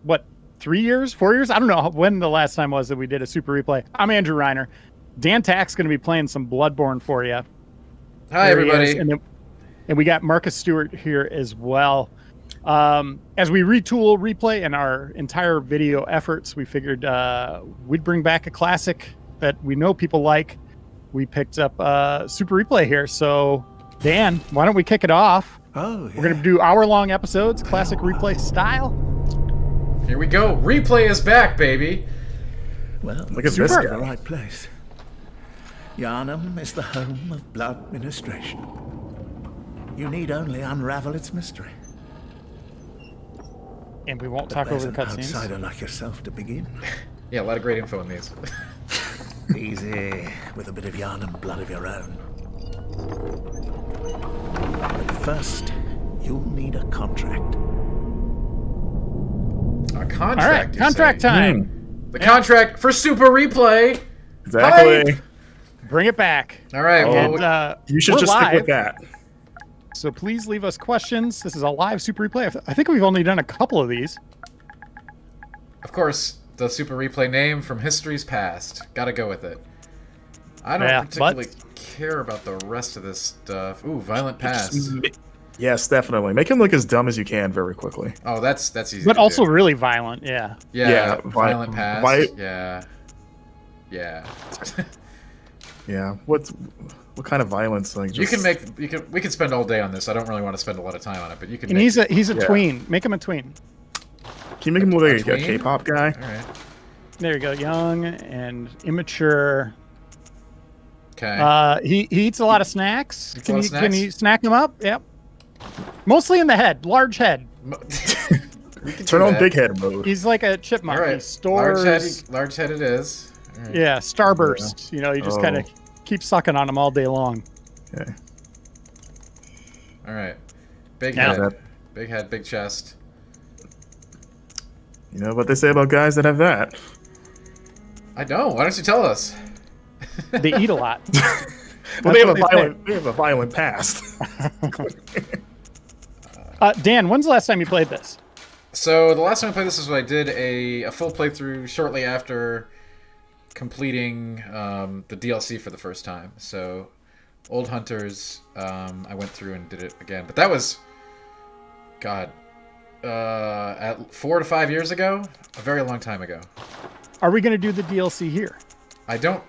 what, 3 years, 4 years? I don't know when the last time was that we did a super replay. I'm Andrew Reiner. Dan Tack's going to be playing some Bloodborne for you. Hi, everybody. And we got Marcus Stewart here as well. As we retool replay and our entire video efforts, we figured we'd bring back a classic that we know people like. We picked up super replay here. So, Dan, why don't we kick it off? Oh, yeah. We're going to do hour-long episodes, classic replay style. Here we go. Replay is back, baby. Well, look at this in guy. the right place. Yharnam is the home of blood administration. You need only unravel its mystery. And we won't But talk there's over the an cutscenes. outsider like yourself to begin. Yeah, a lot of great info in these. Easy, with a bit of Yharnam blood of your own. But first, you'll need a contract. A contract. All right, contract time. The contract for super replay. Exactly. Hi. Bring it back. All right. And, Well, You should we're just live, stick with that. So please leave us questions. This is a live super replay. I think we've only done a couple of these. of course, the super replay name from history's past. Gotta go with it. I don't Yeah, particularly care about the rest of this stuff. Ooh, violent past. Yes, definitely. Make him look as dumb as you can very quickly. Oh, that's easy. But to also do. really violent, yeah. Yeah, vi- violent past. vi- Yeah. Yeah. What kind of violence? Like You just, can we can spend all day on this. I don't really want to spend a lot of time on it, but you can. And make he's a Yeah. tween. Make him a tween. Can you make him look like a tween? K-pop guy? All right. There you go. Young and immature. Okay. He eats a lot of snacks. Eats a lot of Can you snacks? snack him up? Yep. Mostly in the head. Large head. We can Turn do on that. big head mode. He's like a All chipmunk. He right. stores. Large head it is. All right. Yeah, starburst. You know, you just Oh. kind of keep sucking on him all day long. Okay. All right. Big Yeah. head. Big head, big chest. You know what they say about guys that have that? I don't. Why don't you tell us? They eat a lot. Well, they have what they say. they have a violent past. Dan, when's the last time you played this? So the last time I played this is when I did a full playthrough shortly after completing the DLC for the first time. So Old Hunters, I went through and did it again. But that was, God, at 4 to 5 years ago, a very long time ago. Are we going to do the DLC here? I don't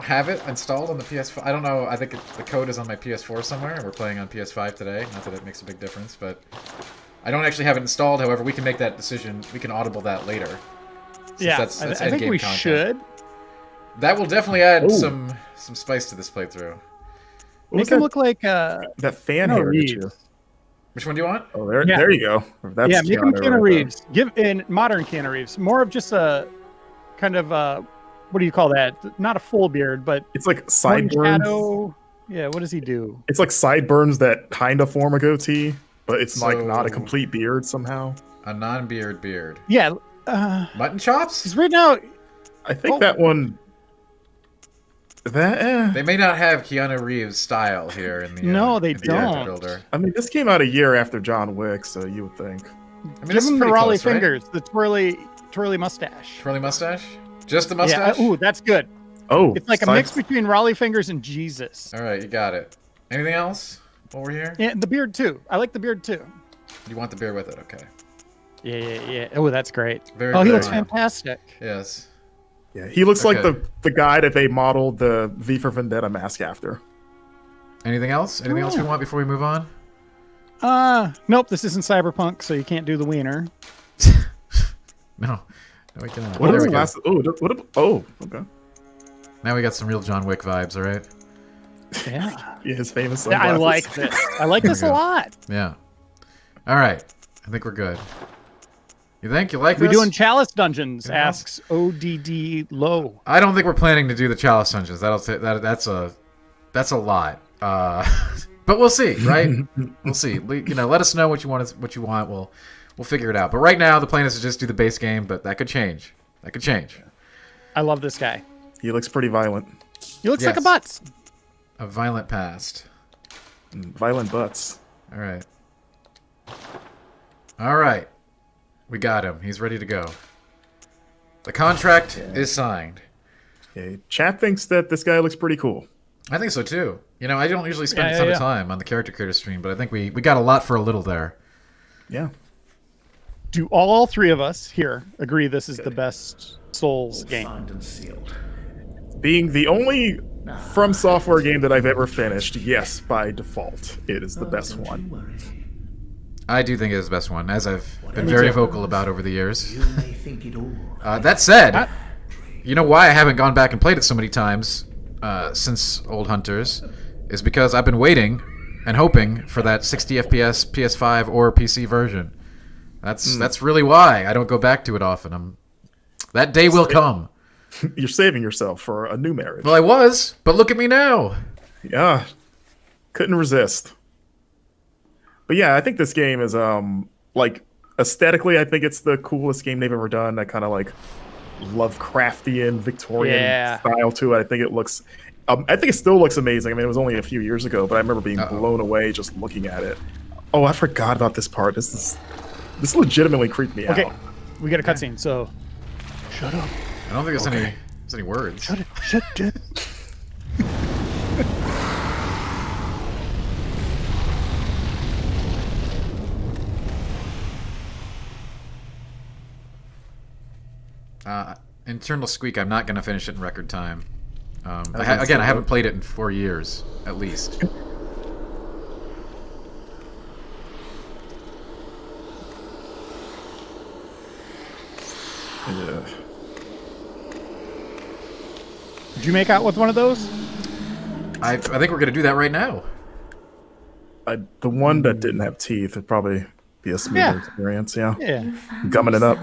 have it installed on the PS4. I don't know. I think the code is on my PS4 somewhere, and we're playing on PS5 today. Not that it makes a big difference, but I don't actually have it installed. However, we can make that decision. We can audible that later. Since Yeah, that's I think endgame we content. should. That will definitely add Ooh. some spice to this playthrough. What was Make him that, look like that fan Keanu hair? Reeves. Did you? Which one do you want? Oh, there, Yeah. there you go. That's yeah, make him Keanu Keanu right Reeves. Give in modern Keanu Reeves more of just a kind of what do you call that? Not a full beard, but there. It's like one sideburns. shadow. Yeah, what does he do? It's like sideburns that kind of form a goatee, but it's like not a So- complete beard somehow. A non-beard beard. Yeah, Mutton chops? he's right now. I think Oh. that one. That They may not have Keanu Reeves style here in the No, they in the character don't. builder. I mean, this came out a year after John Wick, so you would think. I mean, Give this is him the pretty Raleigh close, right? fingers, the twirly mustache. Twirly mustache? Just the mustache? Yeah, ooh, that's good. Oh, It's like a mix between Raleigh fingers and Jesus. All right, you got it. Anything else while we're here? Yeah, the beard too. I like the beard too. You want the beer with it? Okay. Yeah. Oh, that's great. Very, Oh, he very looks good. fantastic. Yes. Yeah, he looks like Okay. the guy that they modeled the V for Vendetta mask after. Anything else? Anything else we want before we move on? Nope, this isn't Cyberpunk, so you can't do the wiener. No. No, we cannot. What There is we the go. last? Oh, oh, okay. Now we got some real John Wick vibes, all right? Yeah. Yeah, his famous Yeah, I sunglasses. like this. I like this we a go. lot. Yeah. All right. I think we're good. You think? You like We're this? doing Chalice Dungeons, Yeah. asks ODD Low. I don't think we're planning to do the Chalice Dungeons. That's a lot. But we'll see, right? We'll see. You know, let us know what you want. We'll figure it out. But right now, the plan is to just do the base game. But that could change. I love this guy. He looks pretty violent. He looks like a Yes. butts. A violent past. Violent butts. All right. All right. We got him. He's ready to go. The contract is signed. Okay. Chat thinks that this guy looks pretty cool. I think so too. You know, I don't usually spend a ton of time on the character creator stream, but I think we got a lot for a little there. Yeah. Do all three of us here agree this is the best Souls game? Signed and sealed. Being the only From Software game that I've ever finished, yes, by default, it is the best Don't one. you worry. I do think it is the best one, as I've been very vocal about over the years. You may think it all. That said, you know why I haven't gone back and played it so many times since Old Hunters is because I've been waiting and hoping for that 60 FPS PS5 or PC version. That's really why I don't go back to it often. That day will come. You're saving yourself for a new marriage. Well, I was, but look at me now. Yeah. Couldn't resist. But yeah, I think this game is like aesthetically, I think it's the coolest game they've ever done. That kind of like Lovecraftian Victorian style to it. I think it looks I think it still looks amazing. I mean, it was only a few years ago, but I remember being blown away just looking at it. Oh, I forgot about this part. This legitimately creeped me out. Okay, we got a cutscene, so shut up. I don't think there's any words. Shut it. Shut it. Internal Squeak, I'm not going to finish it in record time. I haven't played it in 4 years, at least. Yeah. Did you make out with one of those? I think we're going to do that right now. The one that didn't have teeth would probably be a smoother experience. Yeah. Yeah. Gumming it up.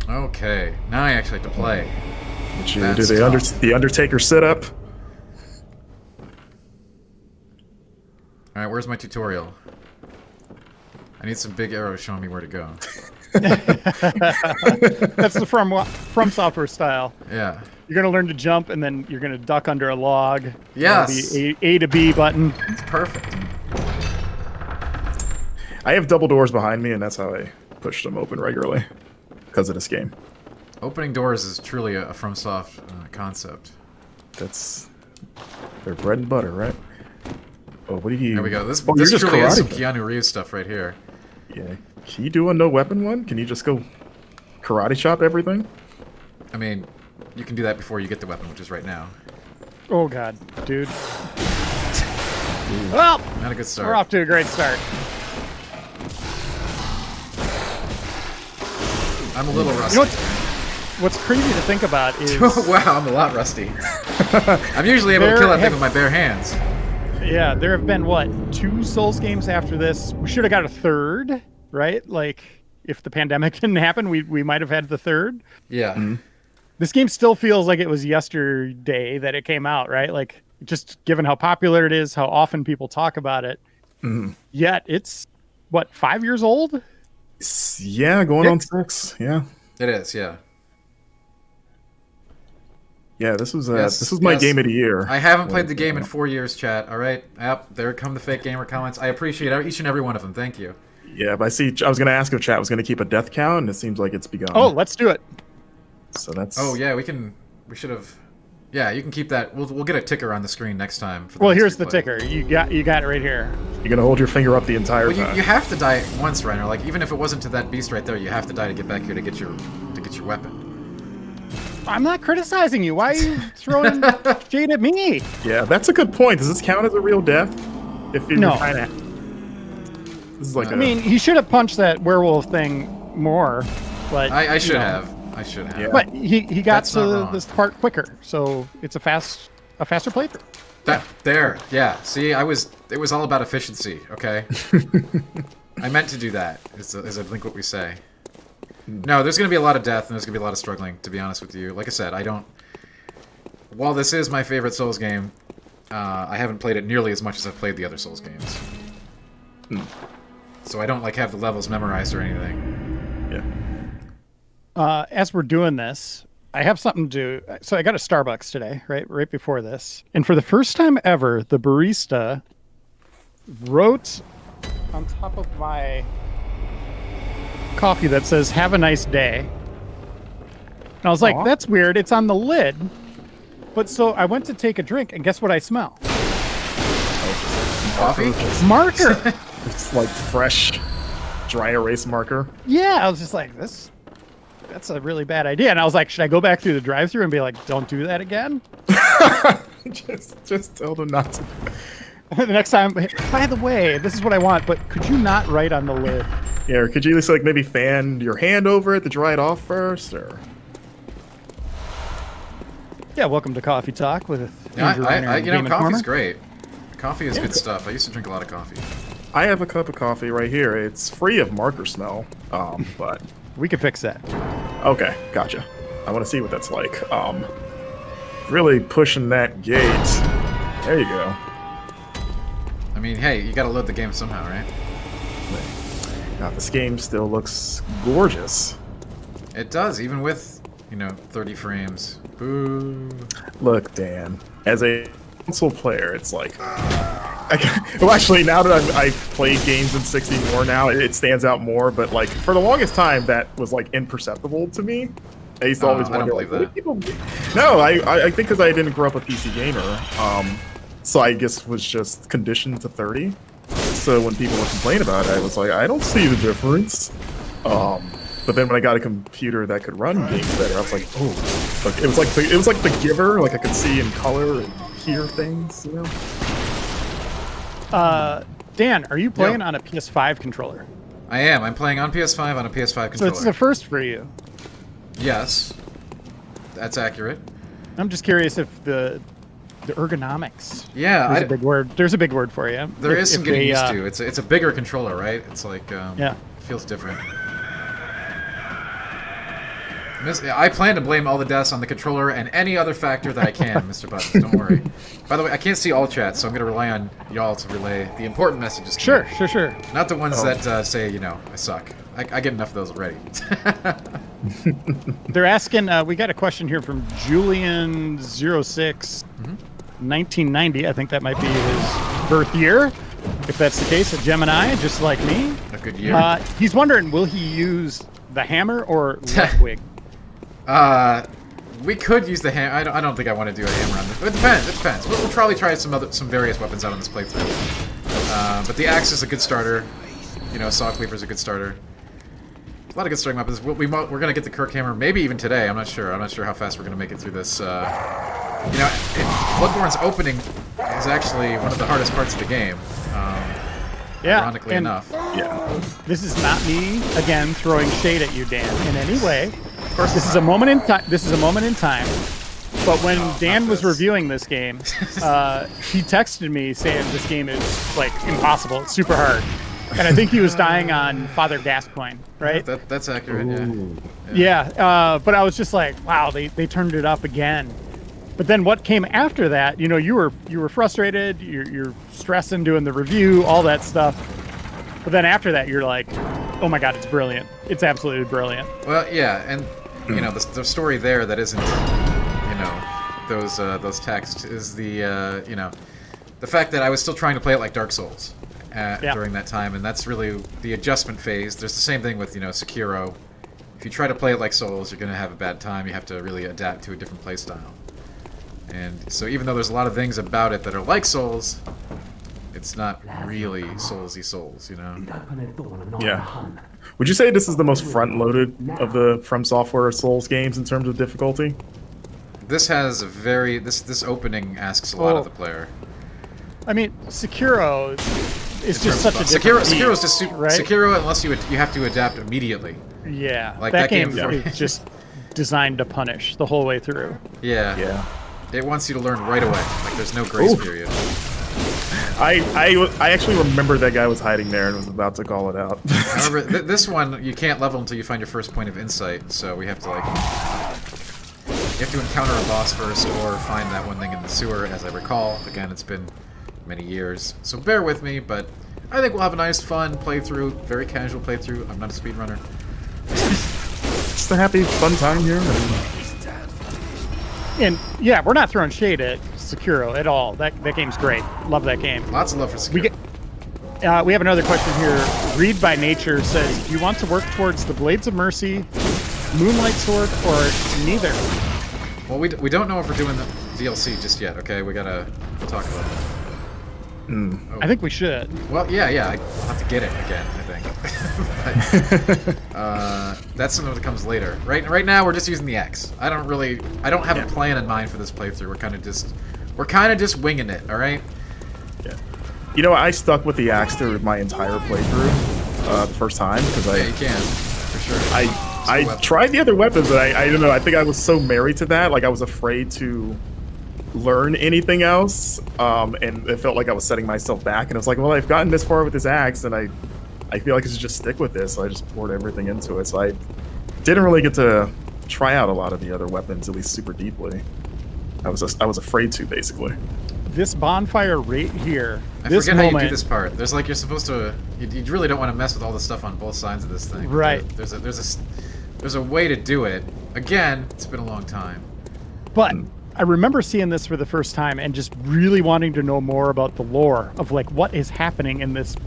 Okay, now I actually have to play. Did you That's do the Undertaker sit up? Alright, where's my tutorial? I need some big arrows showing me where to go. That's the from software style. Yeah. You're gonna learn to jump, and then you're gonna duck under a log. Yes. The A to B button. It's perfect. I have double doors behind me, and that's how I push them open regularly because of this game. Opening doors is truly a FromSoft concept. That's their bread and butter, right? Oh, what do you? There we go. This Oh, you're just truly is some karate. Keanu Reeves stuff right here. Yeah. Can you do a no weapon one? Can you just go karate chop everything? I mean, you can do that before you get the weapon, which is right now. Oh god, dude. Well, Not a good start. we're off to a great start. I'm a little rusty. You know what's crazy to think about is Wow, I'm a lot rusty. I'm usually able to kill that thing with my bare hands. yeah, there have been what 2 Souls games after this. We should have got a third, right? Like if the pandemic didn't happen, we might have had the third. Yeah. Mm-hmm. This game still feels like it was yesterday that it came out, right? Like just given how popular it is, how often people talk about it. Mm-hmm. Yet it's what 5 years old. Yeah, going on 6. Yeah. It is, yeah. Yeah, this was Yes, this was my yes. game of the year. I haven't played When the it game came in out. 4 years, chat. All right. Yep, there come the fake gamer comments. I appreciate each and every one of them. Thank you. Yeah, but I was going to ask if chat was going to keep a death count, and it seems like it's begun. Oh, let's do it. So that's. Oh yeah, we should have. Yeah, you can keep that. We'll get a ticker on the screen next time. For Well, next here's the replay. ticker. You got it right here. You're going to hold your finger up the entire Well, time. you have to die once, Reiner. Like even if it wasn't to that beast right there, you have to die to get back here to get your weapon. I'm not criticizing you. Why are you throwing shade at me? Yeah, that's a good point. Does this count as a real death? If you No. kind of. This is like I mean, he should have punched that werewolf thing more, but I should you know. have. I should have. Yeah. But he got That's not to wrong. this part quicker, so it's a faster playthrough. Yeah. See, it was all about efficiency. Okay. I meant to do that. Is I think what we say. No, there's going to be a lot of death and there's going to be a lot of struggling. To be honest with you, like I said, I don't. While this is my favorite Souls game, I haven't played it nearly as much as I've played the other Souls games. So I don't like have the levels memorized or anything. Yeah. As we're doing this, I have something to. So I got a Starbucks today, right before this, and for the first time ever, the barista wrote on top of my coffee that says "Have a nice day," and I was like, Aw. "That's weird. It's on the lid." But so I went to take a drink, and guess what I smell? Coffee? Marker. It's like fresh, dry erase marker. Yeah, I was just like, that's a really bad idea. And I was like, should I go back through the drive-thru and be like, don't do that again? just tell them not to. The next time, by the way, this is what I want, but could you not write on the lid? Yeah, or could you at least like maybe fan your hand over it to dry it off first, or? Yeah, welcome to Coffee Talk with Yeah, Andrew Reiner and you know, Damon coffee's Cormer. great. Coffee is good stuff. I used to drink a lot of coffee. I have a cup of coffee right here. It's free of marker smell, but We could fix that. okay, gotcha. I want to see what that's like. Really pushing that gate. There you go. I mean, hey, you gotta load the game somehow, right? Now this game still looks gorgeous. It does, even with, 30 frames. Boo. Look, Dan, as a console player, it's like... well, actually, now that I've played games in 60 more now, it stands out more, but like, for the longest time, that was like imperceptible to me. I used to always I don't wonder, believe like, that. what do people... No, I think because I didn't grow up a PC gamer, so I guess was just conditioned to 30. So when people would complain about it, I was like, I don't see the difference. But then when I got a computer that could run games better, I was like, oh, look, it was like the Giver, like I could see in color and hear things, you know. Dan, are you playing Yeah. on a PS5 controller? I am. I'm playing on PS5 on a PS5 So controller. it's a first for you. Yes. That's accurate. I'm just curious if the ergonomics. Yeah, There's a big word. There's a big word for you. there If- is some if getting they, used to. It's a bigger controller, right? It's like, Yeah. it feels different. I plan to blame all the deaths on the controller and any other factor that I can, Mr. Buttons. Don't worry. By the way, I can't see all chat, so I'm going to rely on y'all to relay the important messages to Sure, me. sure. Not the ones that say, I suck. I get enough of those already. They're asking. We got a question here from Julian06, 1990. I think that might be his birth year. If that's the case, a Gemini, just like me. A good year. He's wondering, will he use the hammer or Ludwig? We could use the hammer. I don't think I want to do a hammer on this. It depends. We'll probably try some various weapons out on this playthrough. But the axe is a good starter. Saw cleaver is a good starter. A lot of good starting weapons. We're gonna get the Kirk hammer, maybe even today. I'm not sure. I'm not sure how fast we're gonna make it through this. Bloodborne's opening is actually one of the hardest parts of the game. Yeah, Ironically and enough. Yeah. This is not me again throwing shade at you, Dan, in any way. Of course, this is a moment in time. This is a moment in time. But when Dan was reviewing this game, he texted me saying this game is like impossible. It's super hard, and I think he was dying on Father Gascoigne, right? That's accurate. Yeah. But I was just like, wow, they turned it up again. But then what came after that? You were frustrated. You're stressing doing the review, all that stuff. But then after that, you're like, oh my god, it's brilliant. It's absolutely brilliant. Well, yeah, and the story there that isn't those texts is the fact that I was still trying to play it like Dark Souls during that time, and that's really the adjustment phase. There's the same thing with Sekiro. If you try to play it like Souls, you're going to have a bad time. You have to really adapt to a different play style. And so even though there's a lot of things about it that are like Souls, it's not really Soulsy Souls, Yeah. Would you say this is the most front-loaded of the From Software Souls games in terms of difficulty? This has a very... This opening asks a lot of the player. I mean, Sekiro is just such a different Sekiro's just super... right? Sekiro, unless you have to adapt immediately. Yeah, Like that that game is just designed to punish the whole way through. Yeah. Yeah. It wants you to learn right away. Like, there's no grace period. I actually remember that guy was hiding there and was about to call it out. I remember, this one, you can't level until you find your first point of insight, so we have to, you have to encounter a boss first or find that one thing in the sewer, as I recall. Again, it's been many years, so bear with me, but I think we'll have a nice, fun playthrough, very casual playthrough. I'm not a speedrunner. Just a happy, fun time here. And yeah, we're not throwing shade at Sekiro at all. That game's great. Love that game. Lots of love for Sekiro. We have another question here. Read by Nature says, do you want to work towards the Blades of Mercy, Moonlight Sword, or neither? Well, we don't know if we're doing the DLC just yet, okay? We'll talk about that. Oh. I think we should. Well, yeah, I'll have to get it again, I think. But, that's something that comes later. Right now, we're just using the X. I don't have a plan in mind for this playthrough. We're kind of just winging it, all right? Yeah. You know, I stuck with the axe through my entire playthrough the first time because you can for sure. I tried the other weapons, but I don't know. I think I was so married to that, like I was afraid to learn anything else, and it felt like I was setting myself back. And I was like, well, I've gotten this far with this axe, and I feel like I should just stick with this. So I just poured everything into it. So I didn't really get to try out a lot of the other weapons, at least super deeply. I was afraid to, basically. This bonfire right here. I forget how you do this part. There's like you're supposed to. You really don't want to mess with all the stuff on both sides of this thing. Right. There's a way to do it. Again, it's been a long time. But I remember seeing this for the first time and just really wanting to know more about the lore of like what is happening in this,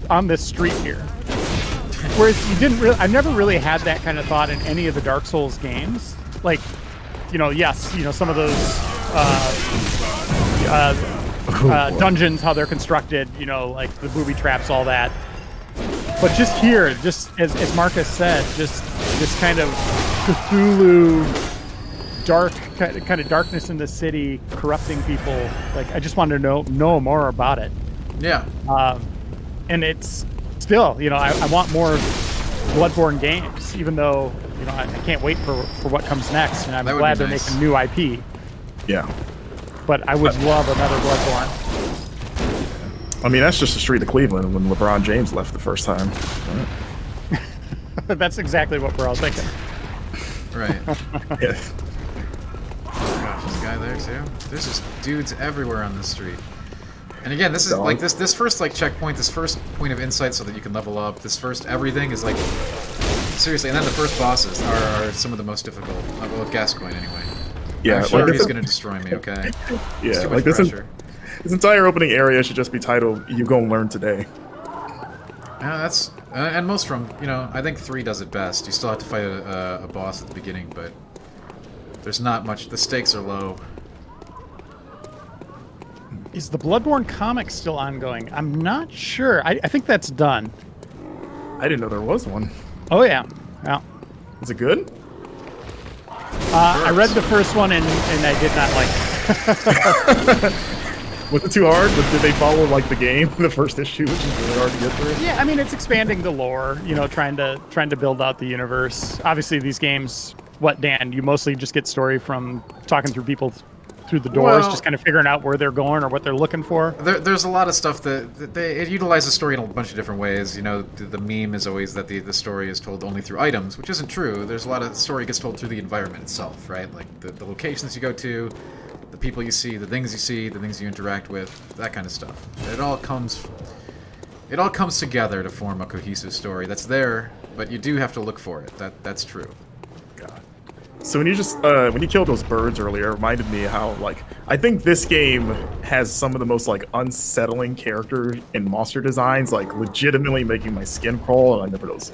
on this street here. Whereas I never really had that kind of thought in any of the Dark Souls games. Like, yes, some of those dungeons, how they're constructed, like the booby traps, all that. But just here, just as Marcus said, just this kind of Cthulhu, dark kind of darkness in the city, corrupting people. Like, I just wanted to know more about it. Yeah. And it's still, I want more Bloodborne games, even though, I can't wait for what comes next, and I'm glad they're making new IP. Yeah. But I would love another Bloodborne. I mean, that's just the street of Cleveland when LeBron James left the first time. Right? That's exactly what we're all thinking. Right. Yeah. Oh gosh, this guy there too. There's just dudes everywhere on this street. And again, this is like this first like checkpoint, this first point of insight so that you can level up. This first everything is like seriously, and then the first bosses are some of the most difficult. Well, Gascoigne anyway. Yeah, I'm sure he's gonna destroy me. Okay. Yeah, like this entire opening area should just be titled "You Gonna Learn Today." Yeah, that's and most from I think 3 does it best. You still have to fight a boss at the beginning, but there's not much. The stakes are low. Is the Bloodborne comic still ongoing? I'm not sure. I think that's done. I didn't know there was one. Oh yeah. Yeah. Is it good? I read the first one and I did not like it. Was it too hard? Did they follow like the game, the first issue, which is really hard to get through? Yeah, I mean it's expanding the lore, trying to build out the universe. Obviously these games, what Dan, you mostly just get story from talking through people through the doors, just kind of figuring out where they're going or what they're looking for. There's a lot of stuff that it utilizes story in a bunch of different ways. The meme is always that the story is told only through items, which isn't true. There's a lot of story gets told through the environment itself, right? Like the locations you go to, the people you see, the things you interact with, that kind of stuff. It all comes together to form a cohesive story that's there, but you do have to look for it. That's true. So when you killed those birds earlier, it reminded me how I think this game has some of the most unsettling character and monster designs, legitimately making my skin crawl. And I remember those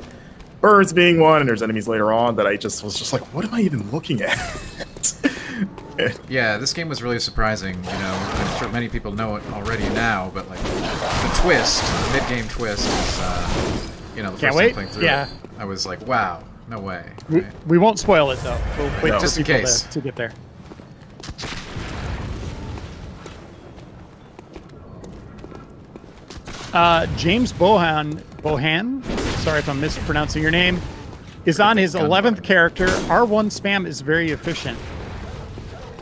birds being one, and there's enemies later on that I was just like, what am I even looking at? Yeah, this game was really surprising. I'm sure many people know it already now, but the twist, the mid-game twist, is the first time playing through it, I was like, wow. No way. Right? We won't spoil it though. We'll wait just in case to get there. James Bohan, sorry if I'm mispronouncing your name, is on his 11th character. R1 spam is very efficient.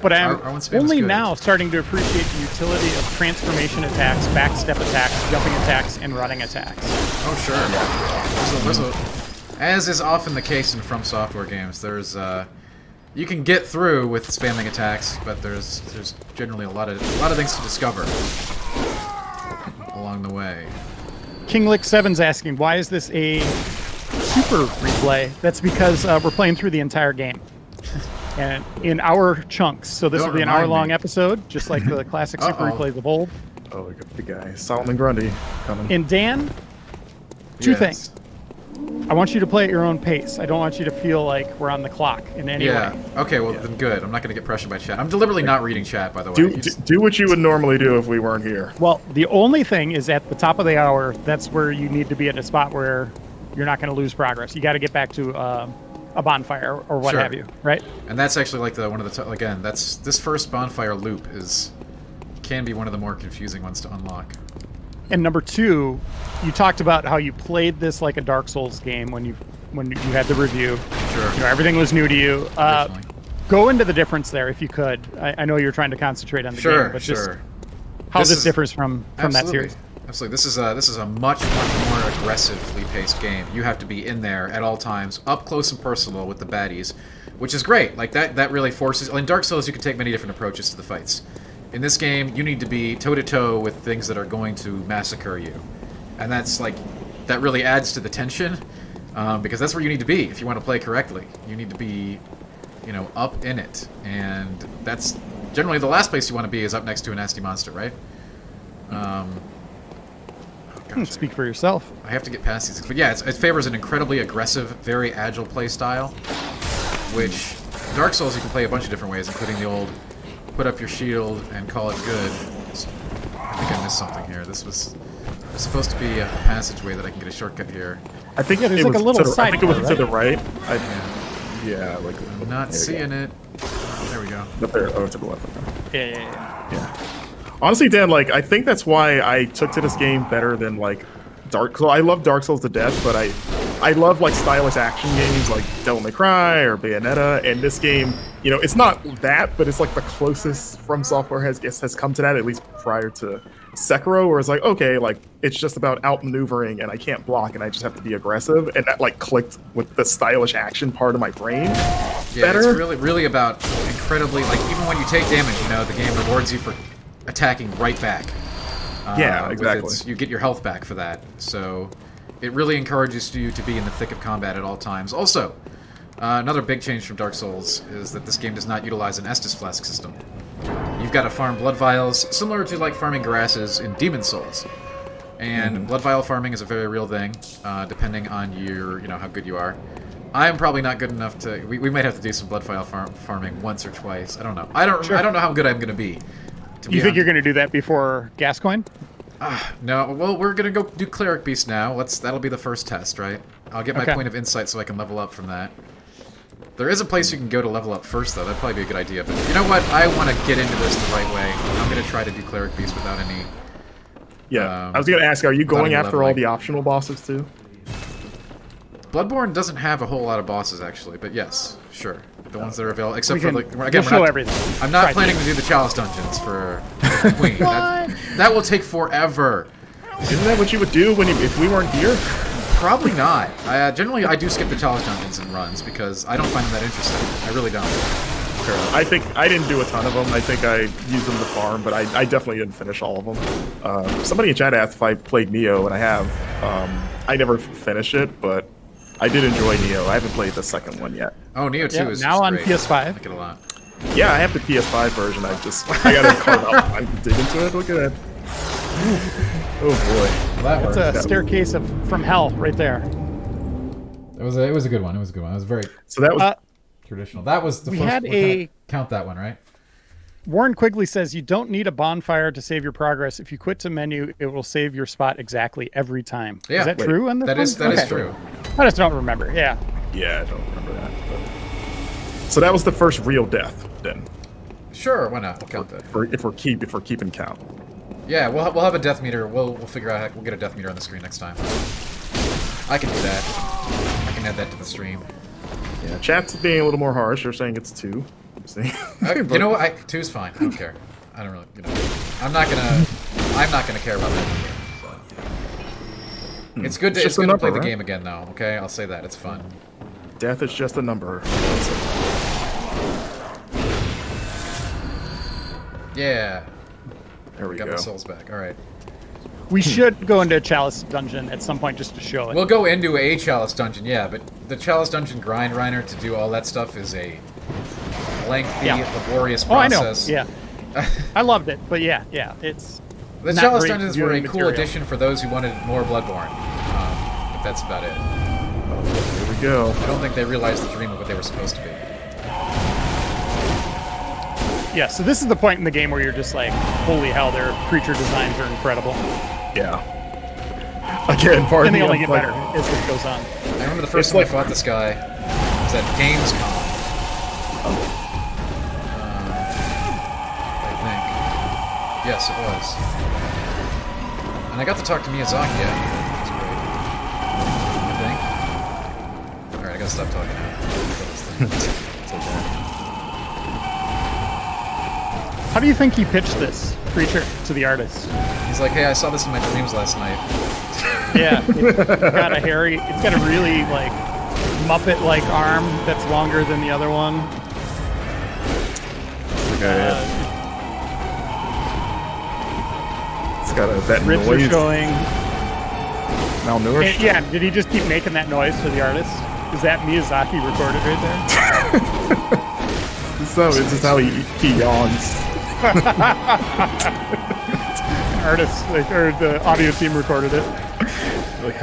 But I'm only now starting to appreciate the utility of transformation attacks, backstep attacks, jumping attacks, and running attacks. Oh, sure. Yeah. As is often the case in From Software games, there's you can get through with spamming attacks, but there's generally a lot of things to discover along the way. KingLick7's asking, why is this a super replay? That's because we're playing through the entire game. And in hour chunks. So this will be an hour-long episode, just like the classic super replays of old. Oh, we got the guy Solomon Grundy coming. And Dan, two Yes. things. I want you to play at your own pace. I don't want you to feel like we're on the clock in any Yeah. way. Okay. Well, then good. I'm not going to get pressured by chat. I'm deliberately not reading chat, by the way. Do what you would normally do if we weren't here. Well, the only thing is at the top of the hour, that's where you need to be at a spot where you're not going to lose progress. You got to get back to a bonfire or what Sure. have you, right? And that's actually like one of the again. That's this first bonfire loop can be one of the more confusing ones to unlock. And number two, you talked about how you played this like a Dark Souls game when you had the review. Sure. You know, everything was new to you. Definitely. Go into the difference there if you could. I know you're trying to concentrate on the Sure. game, but just Sure. how This this is- differs from that Absolutely. series. Absolutely. This is a much more aggressively paced game. You have to be in there at all times, up close and personal with the baddies, which is great. Like that really forces. In Dark Souls, you can take many different approaches to the fights. In this game, you need to be toe to toe with things that are going to massacre you, and that really adds to the tension, because that's where you need to be if you want to play correctly. You need to be, up in it, and that's generally the last place you want to be is up next to a nasty monster, right? Oh, gosh, Speak for yourself. I have to get past these. But yeah, it favors an incredibly aggressive, very agile play style, which Dark Souls you can play a bunch of different ways, including the old put up your shield and call it good. I think I missed something here. This was supposed to be a passageway that I can get a shortcut here. I think Yeah, there's it like was a little to the, I think it was sidebar, to the right. Yeah. Like I'm not there you seeing go. it. Oh, there we go. Up there. Oh, to the left. Okay. Yeah. Yeah. Honestly, Dan, I think that's why I took to this game better than Dark Souls. I love Dark Souls to death, but I love stylish action games like Devil May Cry or Bayonetta. And this game, it's not that, but it's the closest From Software has come to that, at least prior to Sekiro, where it's okay, it's just about outmaneuvering and I can't block and I just have to be aggressive, and that clicked with the stylish action part of my brain. Yeah, better. it's really about incredibly even when you take damage, the game rewards you for attacking right back. Yeah, with exactly. you get your health back for that, so it really encourages you to be in the thick of combat at all times. Also, another big change from Dark Souls is that this game does not utilize an Estus Flask system. You've got to farm blood vials, similar to farming grasses in Demon Souls. And blood vial farming is a very real thing, depending on your, how good you are. I'm probably not good enough to. We might have to do some blood vial farming once or twice. I don't know. I don't know how good I'm going to be. You think you're going to do that before Gascoigne? No. Well, we're going to go do Cleric Beast now. That'll be the first test, right? I'll get my Okay. point of insight so I can level up from that. There is a place you can go to level up first, though. That'd probably be a good idea. But you know what? I want to get into this the right way. I'm going to try to do Cleric Beast without any... Yeah, I was going to ask, are you without going any after all leveling. the optional bosses too? Bloodborne doesn't have a whole lot of bosses, actually. But yes, sure. The ones that are available, except for We'll again, show we're not, everything. I'm not Try planning to do the Chalice dungeons for Queen. That will take forever. Isn't that what you would do if we weren't here? Probably not. Generally, I do skip the Chalice dungeons and runs because I don't find them that interesting. I really don't. Sure. I think I didn't do a ton of them. I think I used them to farm, but I definitely didn't finish all of them. Somebody in chat asked if I played Neo, and I have. I never finished it, but I did enjoy Neo. I haven't played the second one yet. Oh, Neo 2 Yeah, is now just on great. PS5. I like it a lot. Yeah, I have the PS5 version. I gotta carve out time to dig into it. Look at that. Oh boy. That It's a staircase from hell right there. It was a good one. It was a good one. It was very So that was traditional. That was the We first. had we're gonna a- count that one, right? Warren Quigley says you don't need a bonfire to save your progress. If you quit to menu, it will save your spot exactly every time. Yeah. Is that Wait, true on this That is one? that is Okay. true. I just don't remember. Yeah. yeah, I don't remember that. But... So that was the first real death then. Sure, why not? We'll count that. If we're keeping count. Yeah, we'll have a death meter. We'll figure out. We'll get a death meter on the screen next time. I can do that. I can add that to the stream. Yeah, chat's being a little more harsh. They're saying it's 2. I'm saying. You know what? 2's fine. I don't care. I don't really. I'm not gonna care about that either. It's good to It's it's just a good to play number, the right? game again, though. Okay, I'll say that. It's fun. Death is just a number. Yeah. There we Got go. my souls back. All right. We should go into a Chalice dungeon at some point just to show it. We'll go into a Chalice dungeon, yeah, but the Chalice dungeon grind, Reiner, to do all that stuff is a lengthy, Yeah. laborious Oh, I know. process. Yeah. I loved it, but yeah, it's The not Chalice great Dungeons were a viewing cool material. addition for those who wanted more Bloodborne. But that's about it. Here we go. I don't think they realized the dream of what they were supposed to be. Yeah, so this is the point in the game where you're just like, holy hell, their creature designs are incredible. Yeah. Again, part And of they me, only I'm get like, better as it goes on. I remember the first It's time like- I fought this guy was at Gamescom. I think. Yes, it was. And I got to talk to Miyazaki after, which was great. I think. Alright, I gotta stop talking now. It's okay. How do you think he pitched this creature to the artist? He's like, hey, I saw this in my dreams last night. Yeah, it's got a hairy, it's got a really like Muppet-like arm that's longer than the other one. okay, it's got that Ribs are noise. showing. Malnourished. And, yeah, did he just keep making that noise for the artist? Is that Miyazaki recorded right there? So it's just how he yawns. Artist, like, or the audio team recorded it. Like,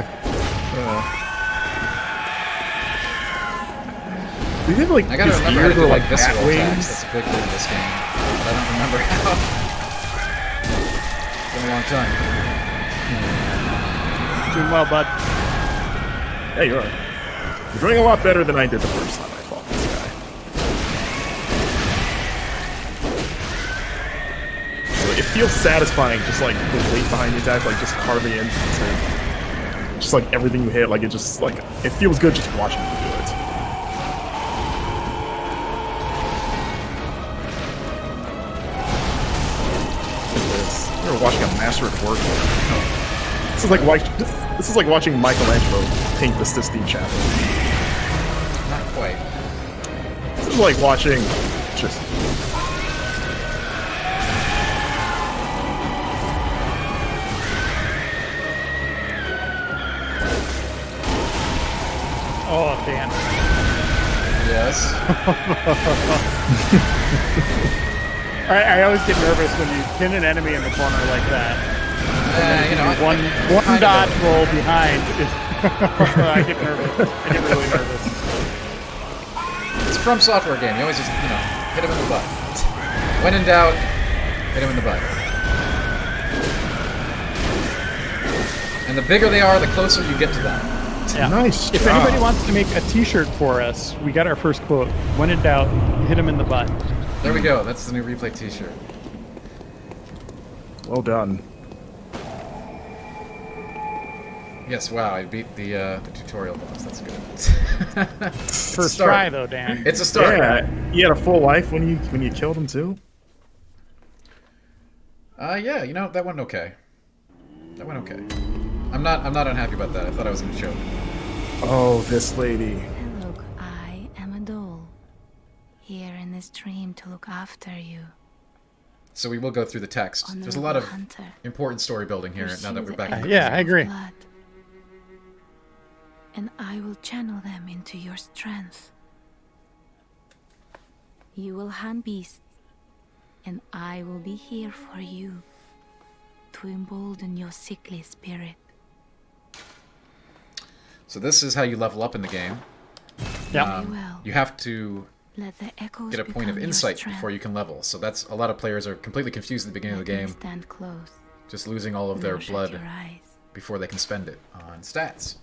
we did like I gotta his remember how to ears do were like bat visceral attacks. wings. That's a big thing in this game. But I don't remember how. It's been a long time. Doing well, bud. Yeah, you're right. You're doing a lot better than I did the first time I fought this guy. So it feels satisfying, just like the weight behind the attack, like just carving into just like everything you hit. Like it just like it feels good just watching you do it. Look at this. You're watching a master at work. This is like watching Michelangelo paint the Sistine Chapel. Not quite. This is like watching just Oh, Dan. Yes. I always get nervous when you pin an enemy in the corner like that. You know, One kind of dodge a- roll behind. I get nervous. I get really nervous. It's a From Software game. You always just, hit him in the butt. When in doubt, hit him in the butt. And the bigger they are, the closer you get to them. Yeah. nice. If job. anybody wants to make a T-shirt for us, we got our first quote. When in doubt, hit him in the butt. There we go. That's the new replay T-shirt. Well done. Yes. Wow. I beat the tutorial boss. That's good. First try, though, Dan. It's a start. Yeah, you had a full life when you killed him too. Yeah. That went okay. That went okay. I'm not unhappy about that. I thought I was gonna choke. Oh, this lady. Look, I am a doll, here in this dream to look after you. So we will go through the text. There's a lot of Hunter. important story building here now that we're back. in the Yeah, I agree. Blood. And I will channel them into your strength. You will hunt beasts, and I will be here for you to embolden your sickly spirit. So this is how you level up in the game. Yeah. Very well. You have to Let the echoes get a point of become your insight strength. before you can level. So that's a lot of players are completely confused at the beginning of the Let me game, stand close. just losing all of their Now shut blood your eyes. before they can spend it on stats.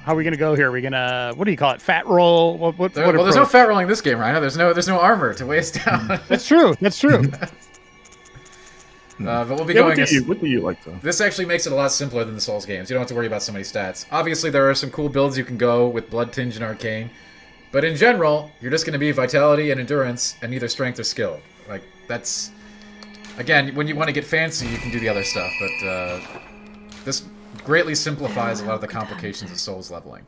How are we gonna go here? Are we gonna, what do you call it? Fat roll? What Well, there's no approach? fat rolling in this game, Rhino. There's no armor to weigh us down. That's true. That's true. But we'll be Yeah, going. what do you like though? This actually makes it a lot simpler than the Souls games. You don't have to worry about so many stats. Obviously, there are some cool builds you can go with Blood Tinge and Arcane, but in general, you're just going to be Vitality and Endurance and either Strength or Skill. Like that's again, when you want to get fancy, you can do the other stuff, but this greatly simplifies a lot of the complications of Souls leveling.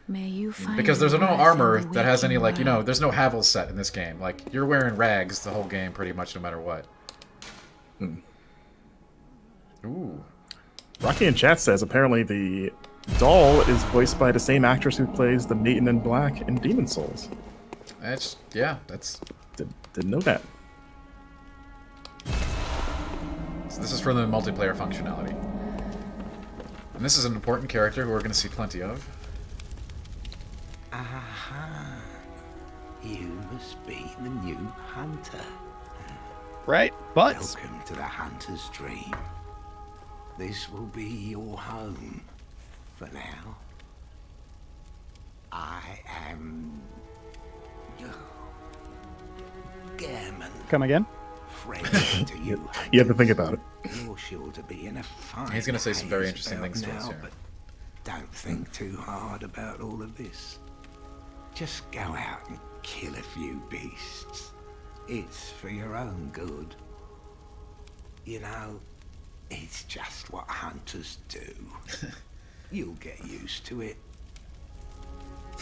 May you find Because there's no your worth in armor the that has any, waking world. there's no Havel set in this game. Like, you're wearing rags the whole game pretty much no matter what. Ooh. Rocky in chat says apparently the doll is voiced by the same actress who plays the Maiden in Black in Demon Souls. That's... Didn't know that. This is for the multiplayer functionality. And this is an important character who we're going to see plenty of. Aha. You must be the new hunter. Right, but Welcome to the hunter's dream. This will be your home for now. I am Gammon. come again. Friend to you. You have to think about it. You're sure to be in a fine. He's gonna say some very haze interesting about things to us now, here. but don't think too hard about all of this. Just go out and kill a few beasts. It's for your own good. You know, it's just what hunters do. You'll get used to it.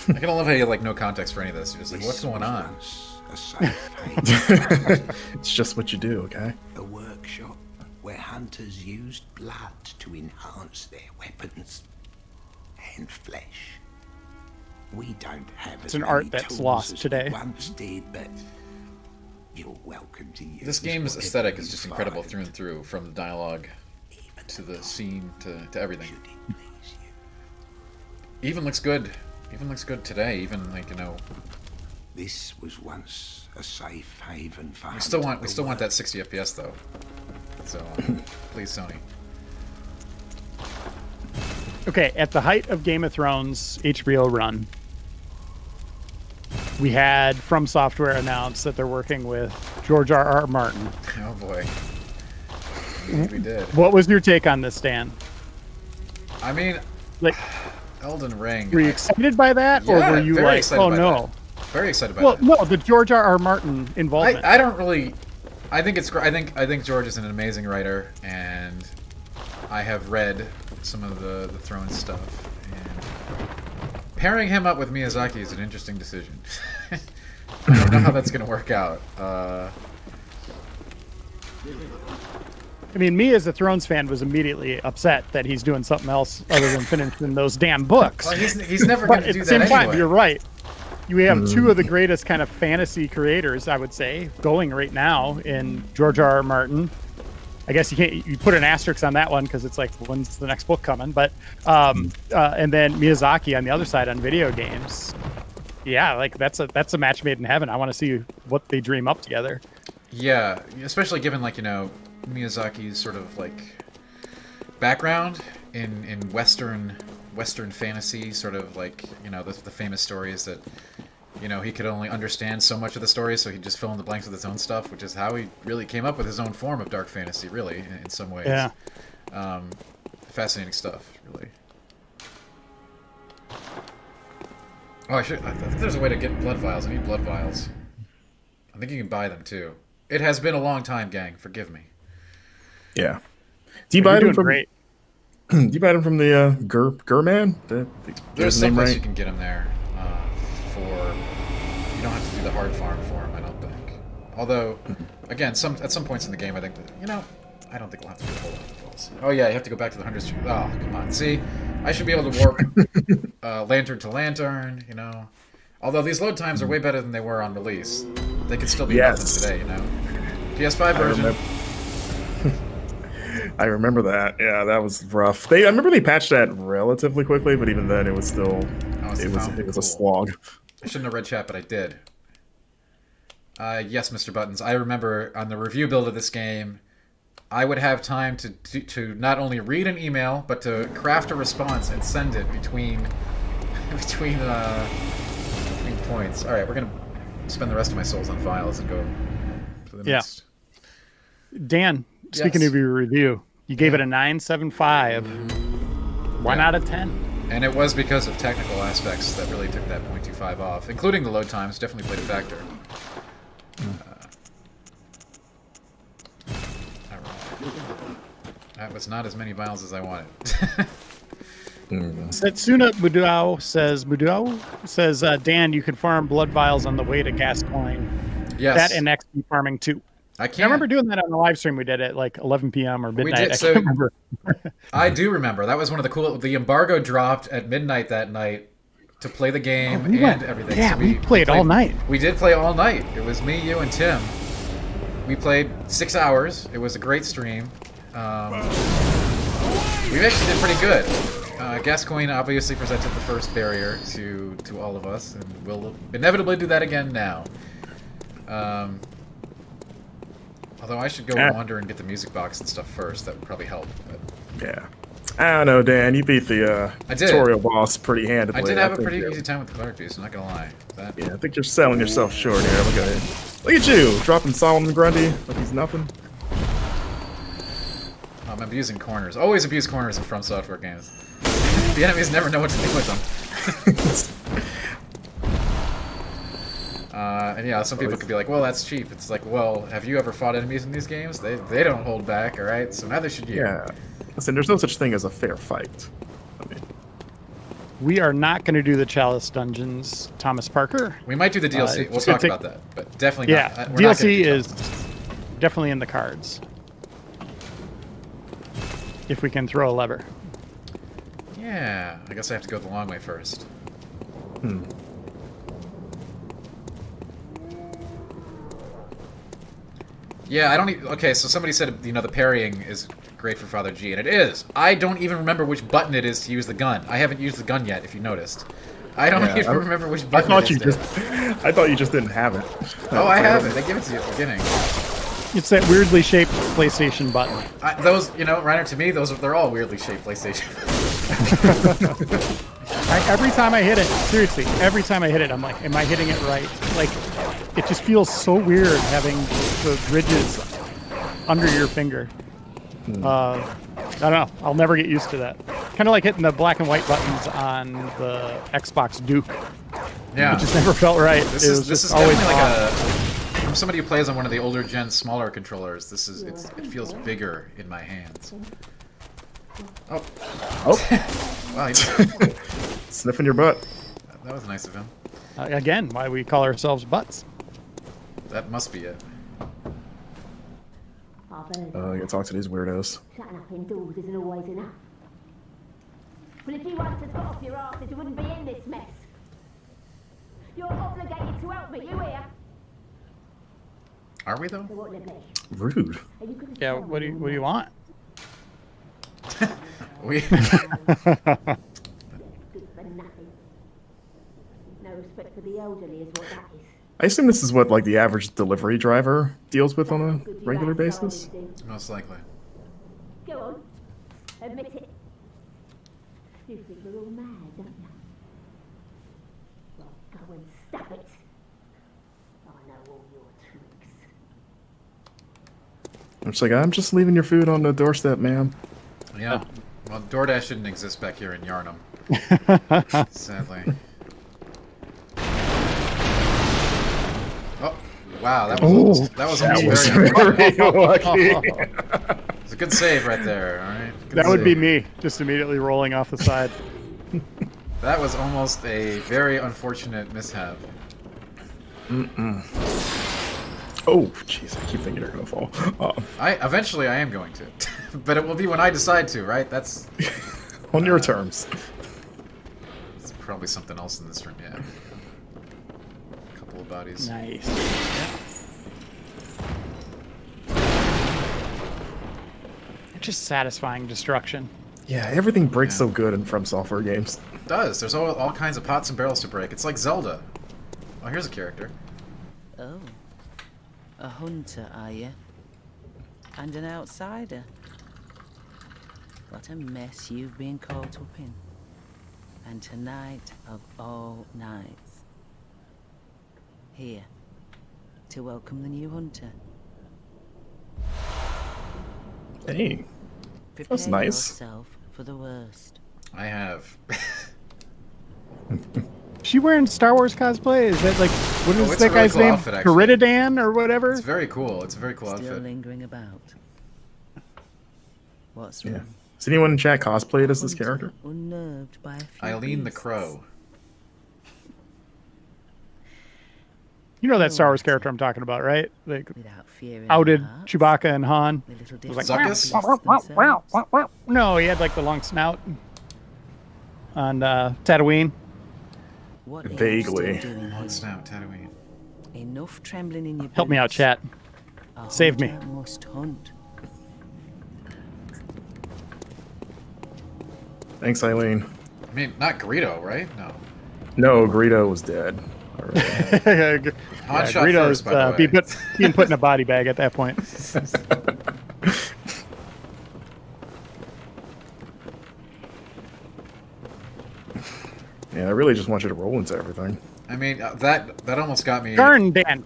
I kind of love how you have, like, no context for any of this. You're just like, what's going on? Once a safe haven, It's just what you do, okay? a workshop where hunters used blood to enhance their weapons and flesh. We don't have It's as an many art that's tools lost as today. we once did, but you're welcome to use This game's whatever aesthetic you is just incredible find, through and through, from the dialogue even to the though scene to everything. should it please you. Even looks good. Even looks good today. Even, like, you know, This was once a safe haven for we still hunter want that work. 60 FPS though. So please, Sony. Okay, at the height of Game of Thrones HBO run, we had From Software announce that they're working with George R.R. Martin. Oh boy. Indeed we did. What was your take on this, Dan? I mean, Like, Elden Ring. were you excited by that, or Yeah, were you very like, excited oh by no? Very excited by Well, that. no, the George R.R. Martin involvement. I don't really. I think it's. I think George is an amazing writer, and I have read some of the Throne stuff. And pairing him up with Miyazaki is an interesting decision. I don't know how that's going to work out. I mean, me as a Thrones fan was immediately upset that he's doing something else other than finishing those damn books. Well, he's never going But to at do the that same anyway. time, you're right. We have two of the greatest kind of fantasy creators, I would say, going right now in George R.R. Martin. I guess you put an asterisk on that one because it's like, when's the next book coming? But and then Miyazaki on the other side on video games. Yeah, like that's a match made in heaven. I want to see what they dream up together. Yeah, especially given, like, you know, Miyazaki's sort of like background in Western fantasy, sort of like, you know, the famous stories that, you know, he could only understand so much of the story, so he'd just fill in the blanks with his own stuff, which is how he really came up with his own form of dark fantasy, really, in some ways. Yeah. Fascinating stuff, really. Oh, I think there's a way to get blood vials. I need blood vials. I think you can buy them too. It has been a long time, gang. Forgive me. Yeah. Do you You're buy them doing from? great. Do you buy them from the Gurman? There's the some name place right? you can get them there for. You don't have to do the hard farm for them, I don't think. Although, again, at some points in the game, I think that, you know, I don't think we'll have to do a whole lot of those. Oh yeah, you have to go back to the 100th Street. Oh, come on. See, I should be able to warp lantern to lantern. You know, although these load times are way better than they were on release. They could still be Yes. nothing today. You know, PS5 version. I remember that. Yeah, that was rough. I remember they patched that relatively quickly, but even then, it was still it's it was cool. a slog. I shouldn't have read chat, but I did. Yes, Mr. Buttons. I remember on the review build of this game, I would have time to not only read an email, but to craft a response and send it between points. All right, we're gonna spend the rest of my souls on files and go to the next. Dan, speaking Yes. of your review, you gave it a 9.75. Why Yeah. not a 10? And it was because of technical aspects that really took that 0.25 off, including the load times. Definitely played a factor. All right. That was not as many vials as I wanted. Setsuna Mudao says, Dan, you can farm blood vials on the way to Gascoigne. Yes, That and XP farming too. I can. I remember doing that on the live stream we did at like 11 p.m. or midnight. did, I so- can't remember. I do remember. That was one of the cool. The embargo dropped at midnight that night to play the game we and went- everything. yeah, So we played all night. We did play all night. It was me, you, and Tim. We played 6 hours. It was a great stream. we actually did pretty good. Gascoigne obviously presented the first barrier to all of us, and we'll inevitably do that again now. Although I should go wander and get the music box and stuff first. That would probably help. But... Yeah. I don't know, Dan. You beat the tutorial boss pretty handedly. I did have a pretty easy time with the Cleric Beast, I'm not gonna lie. Yeah, I think you're selling yourself short here. Look at you, dropping Solomon Grundy like he's nothing. I'm abusing corners. Always abuse corners in From Software games. The enemies never know what to do with them. And yeah, some people could be like, well, that's cheap. It's like, well, have you ever fought enemies in these games? They don't hold back, alright? So neither should you. Yeah. Listen, there's no such thing as a fair fight. I mean, We are not going to do the Chalice Dungeons, Thomas Parker. We might do the DLC. We'll talk about that, but definitely yeah, not. We're not DLC is definitely in the cards. If we can throw a lever. Yeah, I guess I have to go the long way first. Yeah, I don't even... Okay, so somebody said, you know, the parrying is great for Father G, and it is. I don't even remember which button it is to use the gun. I haven't used the gun yet, if you noticed. I don't even remember which button it is. I thought you just didn't have it. Oh, I have it. They give it to you at the beginning. It's that weirdly shaped PlayStation button. Those, you know, Reiner, to me, they're all weirdly shaped PlayStation. Every time I hit it, seriously, every time I hit it, I'm like, am I hitting it right? Like, it just feels so weird having the ridges under your finger. I don't know. I'll never get used to that. Kind of like hitting the black and white buttons on the Xbox Duke. Yeah. It just never felt right. This is always definitely like from somebody who plays on one of the older gen smaller controllers. It feels bigger in my hands. Oh. Wow, Sniffing your butt. That was nice of him. Again, why we call ourselves butts. That must be it. You can talk to these weirdos. Shutting up indoors isn't always enough. Well, if you once had got off your arses, you wouldn't be in this mess. You're obligated to help me, you hear? Are we, though? So what will it be? Rude. Are you gonna Yeah, tell what do me you want? We... good for nothing? No respect for the elderly is what that is. I assume this is what like the average delivery driver deals with on a regular basis. Most likely. Go on. Admit it. You think we're all mad, don't you? Well, go and stop it. I know all your tricks. I'm just like, I'm just leaving your food on the doorstep, ma'am. Yeah. Well, DoorDash shouldn't exist back here in Yharnam. Sadly. Oh, wow, that was almost very lucky. It's a good save right there, alright? That would be me, just immediately rolling off the side. That was almost a very unfortunate mishap. Oh, jeez, I keep thinking you're gonna fall. Eventually I am going to. But it will be when I decide to, right? That's... on your terms. There's probably something else in this room, yeah. A couple of bodies. Nice. Just satisfying destruction. Yeah, everything breaks so good in From Software games. It does. There's all kinds of pots and barrels to break. It's like Zelda. Oh, here's a character. Oh. A hunter, are you? And an outsider? What a mess you've been caught up in. And tonight of all nights. Here, to welcome the new hunter. Hey, Prepare that's nice. yourself for the worst. I have. She wearing Star Wars cosplay? Is that like, what is it's that a really guy's cool name? outfit, actually. Carididan or whatever? It's very cool. It's a very cool Still outfit. lingering about. What's Yeah. wrong? Has anyone in chat cosplayed as this character? Unnerved by a few Eileen the beasts. Crow. You know that Star Wars character I'm talking about, right? Like, Without fear in outed their hearts, Chewbacca and Han. the little It was different Zuckus? beasts themselves. No, he had like the long snout on Tatooine. What are you Vaguely. still doing here? What's now, Tatooine? Enough trembling in your Help me out, boots. chat. A Save me. hunter must hunt. Thanks, Eileen. I mean, not Greedo, right? No. No, Greedo was dead. Already. Han shot Greedo's first, by the way. being put in a body bag at that point. Yeah, I really just want you to roll into everything. I mean, that almost got me. Garandan.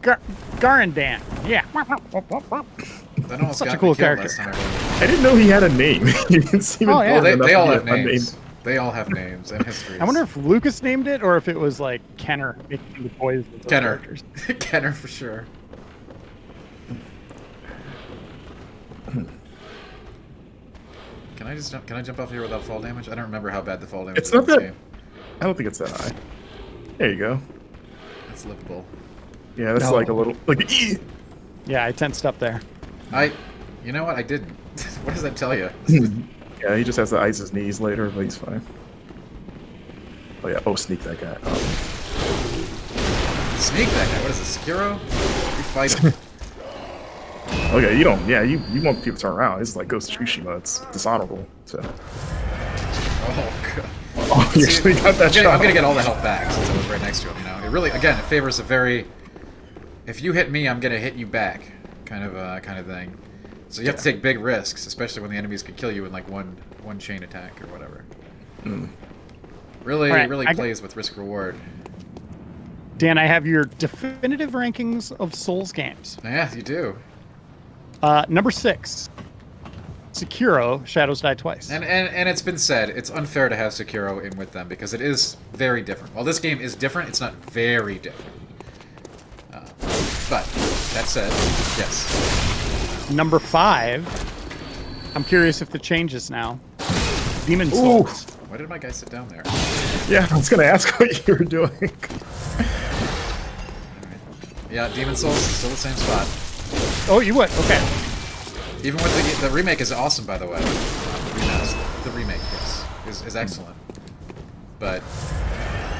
Garandan. Yeah. That almost Such got a cool me killed character. last time I rolled. I didn't know he had a name. You didn't seem Oh, yeah. Oh, important enough they all to have get a name. names. They all have names and histories. I wonder if Lucas named it or if it was like Kenner making the toys with those Kenner. characters. Kenner for sure. Can I jump off here without fall damage? I don't remember how bad the fall damage It's is in not this that. game. I don't think it's that high. There you go. It's livable. Yeah, that's No. like a little like. Yeah, I tensed up there. You know what? I didn't. What does that tell you? Yeah, he just has to ice his knees later, but he's fine. Oh yeah. Oh, sneak that guy. Oh. Sneak that guy. What is this, Sekiro? You fight him. Okay, you don't. Yeah, you want people to turn around. It's like Ghost of Tsushima. It's dishonorable. So. Oh god. Oh, you actually got that shot. I'm gonna get all the health back since I was right next to him. You know, it really, again, it favors a very. If you hit me, I'm gonna hit you back, kind of thing. So you have to take big risks, especially when the enemies can kill you in like one chain attack or whatever. Really, All right, really plays with risk reward. Dan, I have your definitive rankings of Souls games. Yeah, you do. Number 6, Sekiro: Shadows Die Twice. And it's been said, it's unfair to have Sekiro in with them because it is very different. While this game is different, it's not very different. But that said, yes. Number 5, I'm curious if the changes now. Demon Souls. Why did my guy sit down there? Yeah, I was gonna ask what you were doing. Yeah, Demon Souls is still the same spot. Oh, you would? Okay. Even with the remake is awesome, by the way. The remake, yes, is excellent. But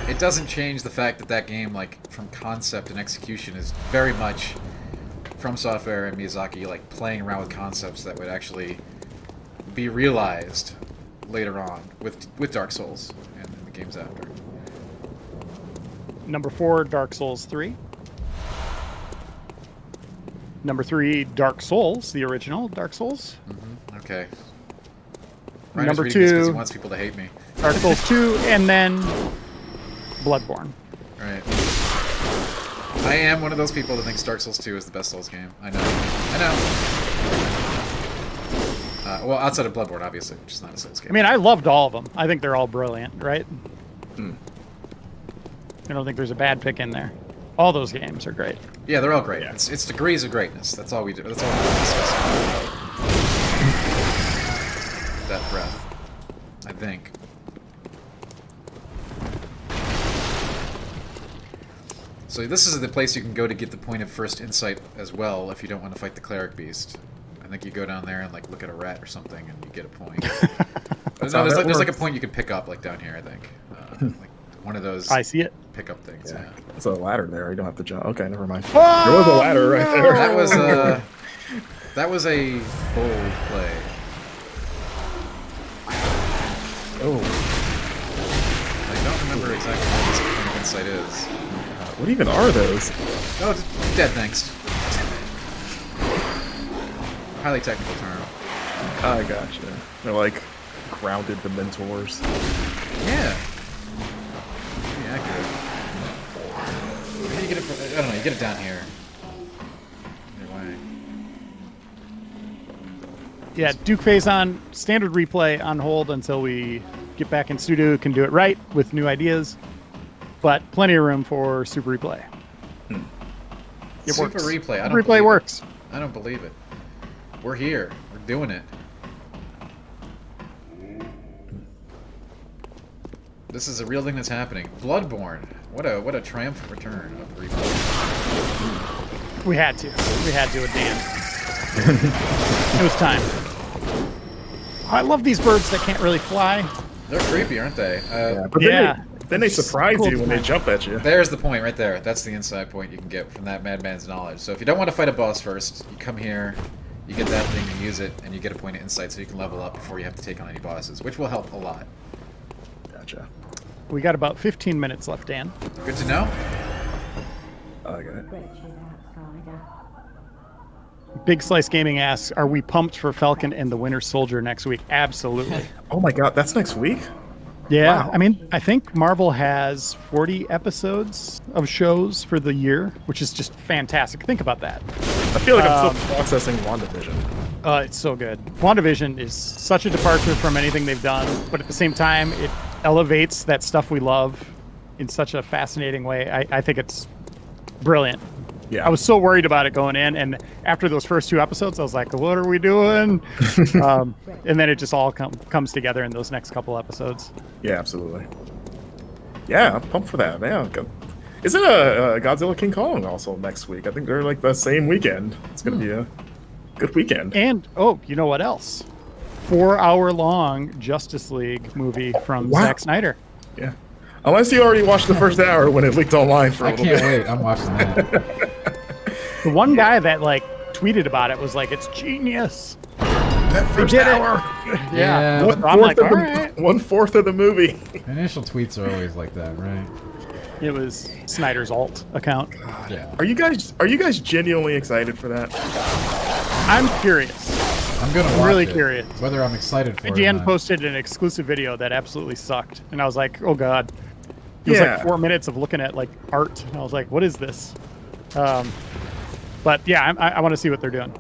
it doesn't change the fact that that game, like, from concept and execution, is very much From Software and Miyazaki, like, playing around with concepts that would actually be realized later on with Dark Souls and the games after. Number 4, Dark Souls 3. Number 3, Dark Souls, the original Dark Souls. Okay. Number reading this 'cause 2, he wants people to hate me. Dark Souls 2, and then Bloodborne. Right. I am one of those people that thinks Dark Souls 2 is the best Souls game. I know. Well, outside of Bloodborne, obviously, which is not a Souls game. I mean, I loved all of them. I think they're all brilliant, right? I don't think there's a bad pick in there. All those games are great. Yeah, they're all great. Yeah. It's degrees of greatness. That's all we do. That's all we discuss. That breath, I think. So this is the place you can go to get the point of first insight as well if you don't want to fight the Cleric Beast. I think you go down there and like look at a rat or something and you get a point. No, there's like a point you can pick up like down here, I think. Like one of those I see it. pickup things. Yeah. There's a ladder there. You don't have to jump. Okay, never mind. Oh, There was a ladder right there. That was a bold play. Oh, I don't remember exactly what this point of insight is. what even are those? Oh, just dead things. Highly technical term. I gotcha. They're like grounded dementors. Yeah. Pretty accurate. How do you get it from, I don't know, you get it down here. Either way. Yeah, Duke phase on, standard replay on hold until we get back in studio, can do it right with new ideas. But plenty of room for super replay. It Super works. replay. Super replay works. I don't believe it. We're here. We're doing it. This is a real thing that's happening. Bloodborne. What a triumphant return of the replay. We had to. We had to, Dan. It was time. I love these birds that can't really fly. They're creepy, aren't they? Yeah, but then they surprise Cool you when they design. jump at you. There's the point right there. That's the inside point you can get from that madman's knowledge. So if you don't want to fight a boss first, you come here, you get that thing, you use it, and you get a point of insight so you can level up before you have to take on any bosses, which will help a lot. Gotcha. We got about 15 minutes left, Dan. Good to know. I got it. Big Slice Gaming asks, are we pumped for Falcon and the Winter Soldier next week? Absolutely. Oh my god, that's next week? Yeah, Wow. I mean, I think Marvel has 40 episodes of shows for the year, which is just fantastic. Think about that. I feel like I'm still processing WandaVision. It's so good. WandaVision is such a departure from anything they've done, but at the same time, it elevates that stuff we love in such a fascinating way. I think it's brilliant. Yeah. I was so worried about it going in, and after those first 2 episodes, I was like, what are we doing? And then it just all comes together in those next couple episodes. Yeah, absolutely. Yeah, I'm pumped for that, man. Isn't a Godzilla King Kong also next week? I think they're like the same weekend. It's going to be a good weekend. And, oh, you know what else? 4-hour-long Justice League movie from Zack Snyder. Yeah. Unless you already watched the first hour when it leaked online for a I little can't bit. wait. I'm watching that. The one guy that like tweeted about it was like, "It's genius." That first did it. hour. Yeah. So I'm like, all right. 1/4 of the movie. Initial tweets are always like that, right? It was Snyder's alt account. Yeah. Are you guys genuinely excited for that? I'm curious. I'm gonna watch really it, curious. whether I'm excited for it or IGN not. posted an exclusive video that absolutely sucked, and I was like, "Oh God!" It was like 4 minutes of looking at like art, and I was like, "What is this?" But yeah, I want to see what they're doing.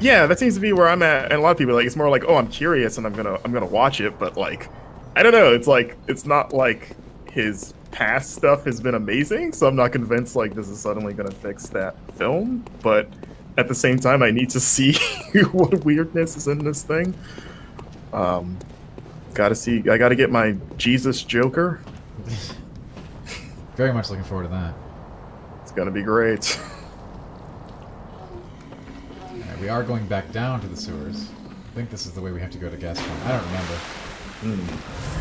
Yeah, that seems to be where I'm at, and a lot of people like it's more like, oh, I'm curious and I'm gonna watch it, but like, I don't know, it's like it's not like his past stuff has been amazing, so I'm not convinced like this is suddenly gonna fix that film. But at the same time, I need to see what weirdness is in this thing. I gotta get my Jesus Joker. Very much looking forward to that. It's gonna be great. Alright, we are going back down to the sewers. I think this is the way we have to go to Gascoigne. I don't remember.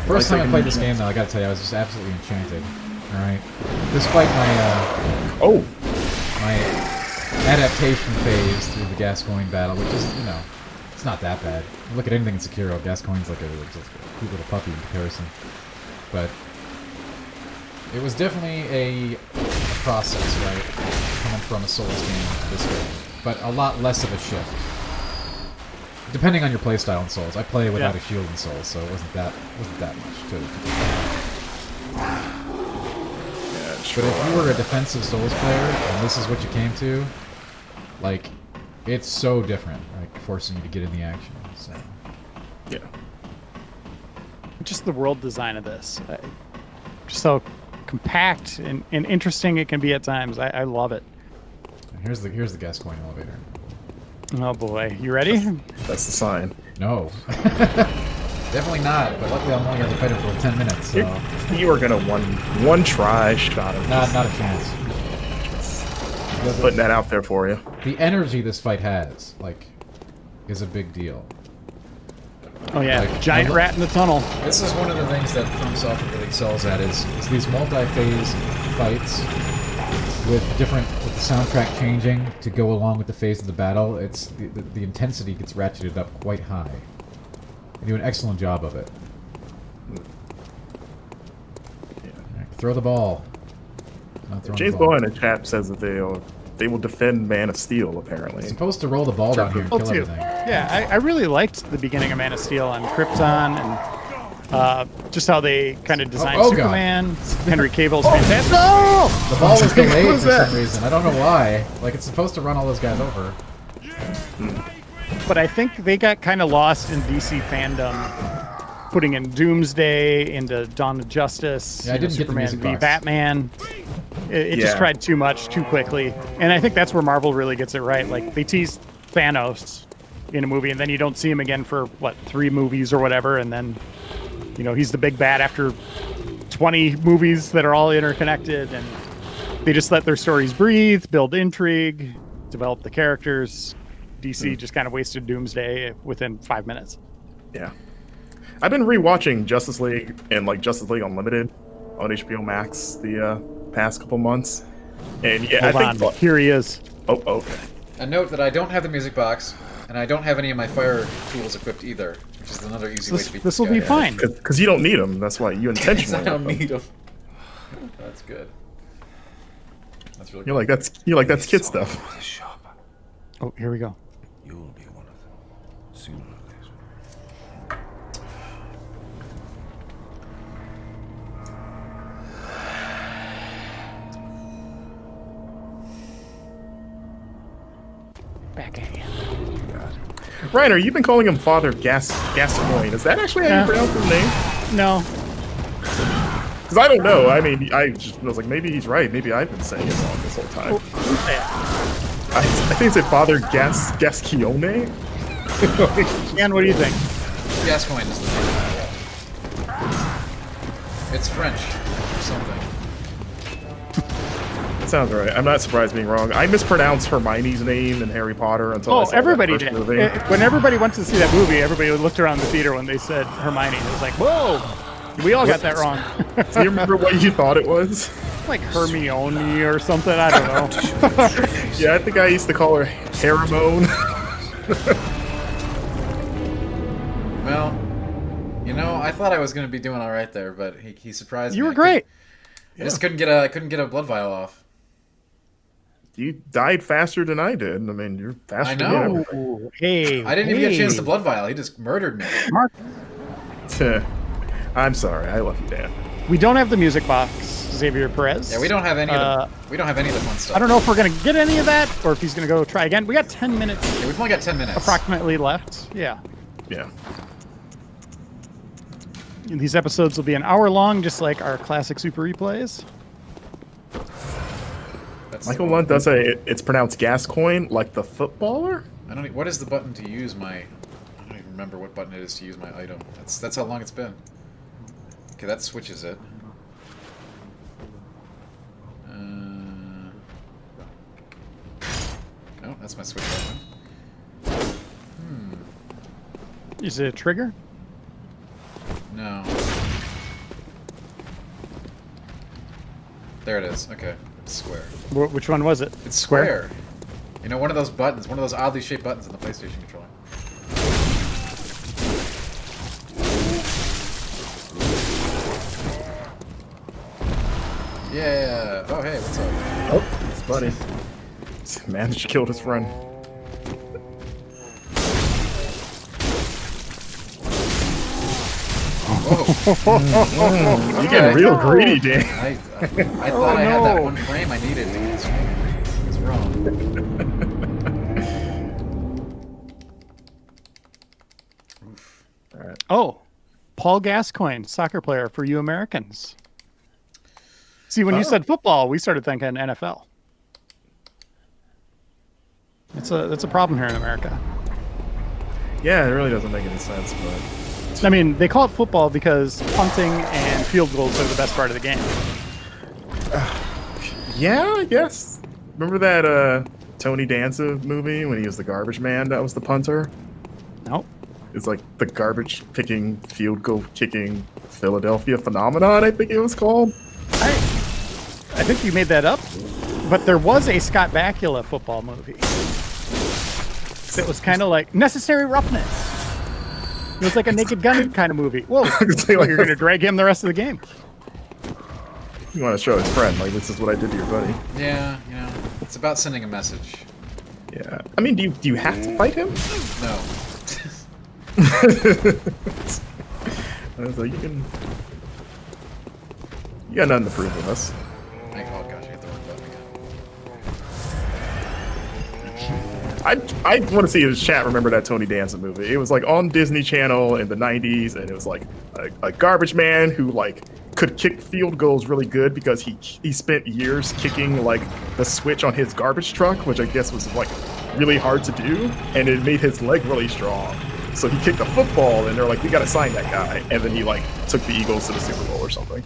First time I played this game, though, I gotta tell you, I was just absolutely enchanted. Alright? Despite my adaptation phase through the Gascoigne battle, which is, you know, it's not that bad. Look at anything in Sekiro, Gascoigne's like a cute little puppy in comparison. But it was definitely a process, right? Coming from a Souls game to this game. But a lot less of a shift. Depending on your playstyle in Souls. I play without a shield in Souls, so it wasn't that much to But if you were a defensive Souls player, and this is what you came to, like, it's so different, like, forcing you to get in the action, so... Yeah. Just the world design of this. Just so compact and interesting it can be at times. I love it. Here's the Gascoigne elevator. Oh boy. You ready? That's the sign. No. Definitely not, but luckily I'm only going to fight it for 10 minutes, so... You are gonna one try shot of Not a chance. putting that out there for you. The energy this fight has, like, is a big deal. Oh yeah, Like, giant rat in the tunnel. This is one of the things that From Software really excels at is these multi-phase fights with the soundtrack changing to go along with the phase of the battle. It's the intensity gets ratcheted up quite high. They do an excellent job of it. Right, throw the ball. Not throwing James the ball. Bowen in the chat says that they will defend Man of Steel apparently. You're supposed to roll the ball down here and kill too. everything. Yeah, I really liked the beginning of Man of Steel on Krypton and just how they kind of designed God. Superman. Henry Cavill's fantastic. No! The ball was delayed for was that? some reason. I don't know why. Like, it's supposed to run all those guys over. But I think they got kind of lost in DC fandom, putting in Doomsday into Dawn of Justice, Yeah, I didn't get the Superman music v box. Batman. It just Yeah. tried too much too quickly, and I think that's where Marvel really gets it right. Like they teased Thanos in a movie, and then you don't see him again for 3 movies or whatever, and then he's the big bad after 20 movies that are all interconnected, and they just let their stories breathe, build intrigue, develop the characters. DC just kind of wasted Doomsday within 5 minutes. Yeah. I've been rewatching Justice League and Justice League Unlimited on HBO Max the past couple months. And yeah, Hold I think on, here he is. Oh, okay. A note that I don't have the music box, and I don't have any of my fire tools equipped either, which which is another easy way to beat This will be guy. fine. Because you don't need them. That's why you intentionally. I don't want them. need them. That's good. That's really You're like that's kid stuff. The shop. Oh, here we go. You'll be one of them. Sooner or later. Back at you. Reiner, you've been calling him Father Gascoigne. Is that actually how Yeah. you pronounce his name? No. Because I don't know. I mean, I just was like, maybe he's right. Maybe I've been saying it wrong this whole time. I think it's a Father Gascoigne. Dan, what do you think? Gascoigne is the name. It's French or something. That sounds right. I'm not surprised being wrong. I mispronounced Hermione's name in Harry Potter until I Oh, saw everybody that did. first movie. When everybody went to see that movie, everybody looked around the theater when they said Hermione. It was like, whoa, we all got that wrong. Do you remember what you thought it was? Like Hermione or something. I don't know. Yeah, I think I used to call her Haramone. Well, you know, I thought I was going to be doing all right there, but he surprised me. You were I couldn't- great. I just couldn't get a blood vial off. You died faster than I did. I mean, you're faster I than know. me. Ooh, hey, I didn't even get a chance to hey. blood vial. He just murdered me. Mark, I'm sorry. I love you, Dan. we don't have the music box, Xavier Perez. Yeah, we don't have any of the fun stuff. I don't know if we're gonna get any of that or if he's gonna go try again. We got 10 minutes Yeah, we've only got 10 minutes. approximately left. Yeah. Yeah. And these episodes will be an hour long, just like our classic super replays. That's Michael Lunt does say it's pronounced Gascoigne, like the footballer. What is the button to use my? I don't even remember what button it is to use my item. That's how long it's been. Okay, that switches it. No, that's my switch button. Is it a trigger? No. There it is. Okay, it's square. Which one was it? It's square. You know, one of those buttons, one of those oddly shaped buttons in the PlayStation controller. Yeah. Oh, hey, what's up? Oh, it's Buddy. Managed to kill his friend. Whoa. You're getting real greedy, Dan. I thought I had that one frame I needed to get swinging. It's wrong. Oof. Oh, Paul Gascoigne, soccer player for you Americans. See, when you said football, we started thinking NFL. That's a problem here in America. Yeah, it really doesn't make any sense, but I mean, they call it football because punting and field goals are the best part of the game. yeah, I guess. Remember that Tony Danza movie when he was the garbage man? That was the punter. Nope. It's like the garbage picking, field goal kicking Philadelphia phenomenon, I think it was called. I think you made that up, but there was a Scott Bakula football movie. It was kind of like Necessary Roughness. It was like a Naked Gun kind of movie. Whoa, you're going to drag him the rest of the game. You want to show his friend, like, this is what I did to your buddy. Yeah, you know, it's about sending a message. Yeah. I mean, do you have to fight him? No. I was like, you got nothing to prove with us. Oh gosh, I hit the wrong button again. I want to see his chat remember that Tony Danza movie. It was like on Disney Channel in the 90s, and it was like a garbage man who like could kick field goals really good because he spent years kicking like the switch on his garbage truck, which I guess was like really hard to do, and it made his leg really strong. So he kicked a football, and they're like, we got to sign that guy, and then he like took the Eagles to the Super Bowl or something.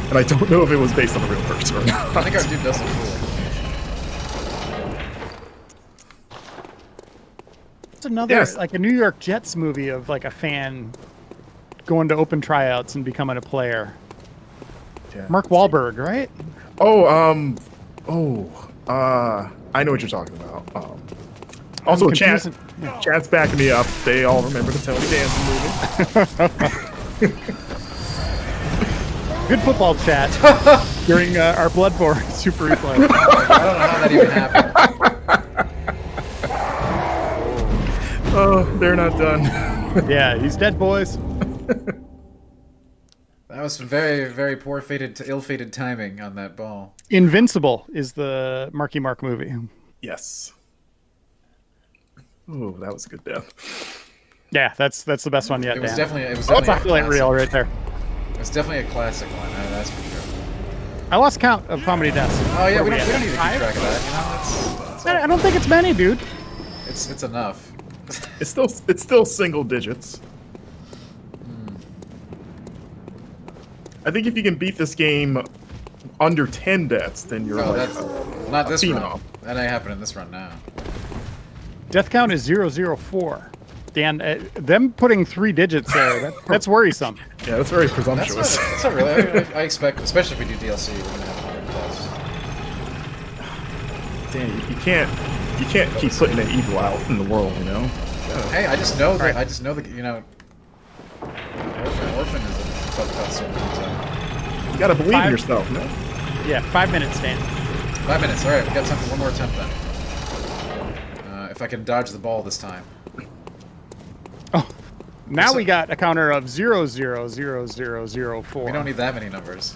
And I don't know if it was based on a real person or not. I think our dude does look cool. It's another, like a New York Jets movie of like a fan going to open tryouts and becoming a player. Yeah. Mark Wahlberg, right? I know what you're talking about. Also, I'm chat, confused. chat's backing me up. They all remember the Tony Danza movie. Good football chat during our Bloodborne Super Replay. I don't know how that even happened. Oh, they're not done. Yeah, he's dead, boys. That was some very, very poor ill-fated timing on that ball. Invincible is the Marky Mark movie. Yes. Ooh, that was a good death. Yeah, that's the best one yet. It was Dan. definitely That's a highlight classic. reel right there. It's definitely a classic one. That's for sure. I lost count of how many deaths. Oh yeah, we What are don't at? need to keep Five? track of that. You know, I don't think it's many, dude. it's enough. It's still single digits. I think if you can beat this game under 10 deaths, then you're No, like that's not this phenom. run. That ain't happening in this run now. Death count is 004. Dan, them putting 3 digits there, that's worrisome. Yeah, that's very That's presumptuous. not really. I expect, especially if we do DLC, we're gonna have 100 deaths. Damn, you can't keep putting that evil out in the world, you know? Hey, I just know that. Right. I just know that you know. Orphan is a tough customer. You gotta believe in 5 yourself, man. Yeah, 5 minutes, Dan. 5 minutes. All right, we got time for one more attempt then. If I can dodge the ball this time. Oh, now we got a counter of 00004. We don't need that many numbers.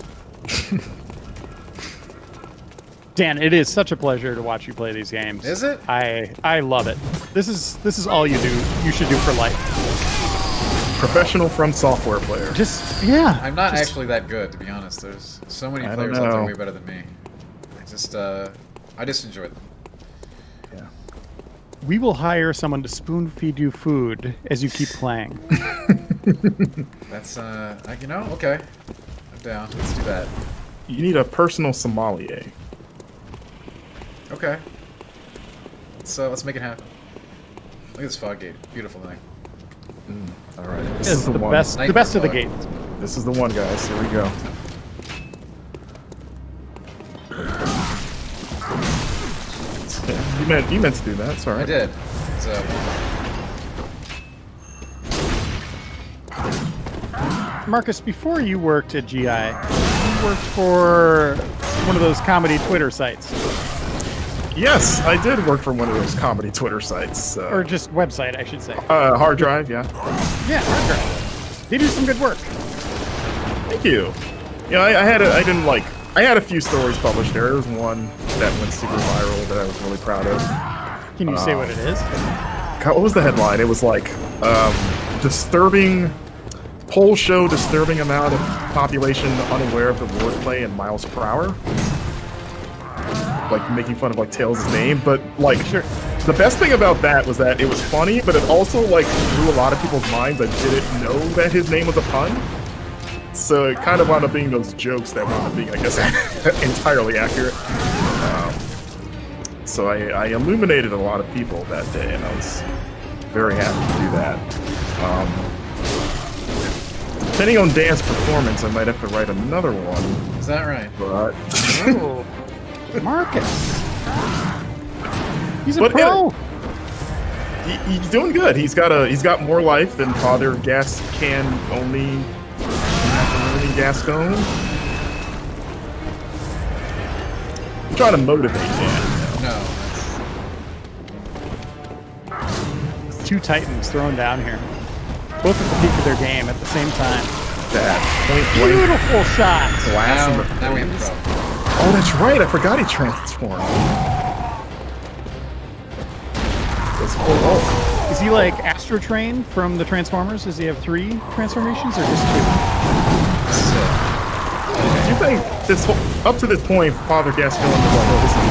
Dan, it is such a pleasure to watch you play these games. Is it? I love it. This is all you do. You should do for life. Professional from software player. Just yeah. I'm not actually that good, to be honest. There's so many I players don't out there know. way better than me. I just enjoy them. Yeah. We will hire someone to spoon feed you food as you keep playing. That's you know, okay. I'm down. Let's do that. You need a personal sommelier. Okay. Let's make it happen. Look at this fog gate. Beautiful thing. All right. This It's is the the one. best of the Night gates. This is the one, guys. Here we go. Yeah, you meant to do that. It's all right. I did. So Marcus, before you worked at GI, you worked for one of those comedy Twitter sites. Yes, I did work for one of those comedy Twitter sites. Or just website, I should say. Hard Drive, yeah. Yeah, Hard Drive. They do some good work. Thank you. Yeah, I had a few stories published there. There was one that went super viral that I was really proud of. Can you say what it is? God, what was the headline? It was like, disturbing poll show disturbing amount of population unaware of the wordplay in miles per hour. Like making fun of like Tails' name, but like Sure. the best thing about that was that it was funny, but it also like blew a lot of people's minds that didn't know that his name was a pun. So it kind of wound up being those jokes that wound up being, I guess, entirely accurate. So I illuminated a lot of people that day, and I was very happy to do that. Depending on Dan's performance, I might have to write another one, is that right? but Oh, Marcus. He's a But pro. he's doing good. He's got more life than Father Gascan only Gascon. I'm trying to motivate Dan. No. Two titans thrown down here. Both at the peak of their game at the same time. That point blank Beautiful shot. blast in the Now we have a face. problem. Oh, that's right. I forgot he transformed. That's full ult. Is he like Astro Train from the Transformers? Does he have 3 transformations or just 2? Do you think this up to this point, Father Gascon was like, oh, this is my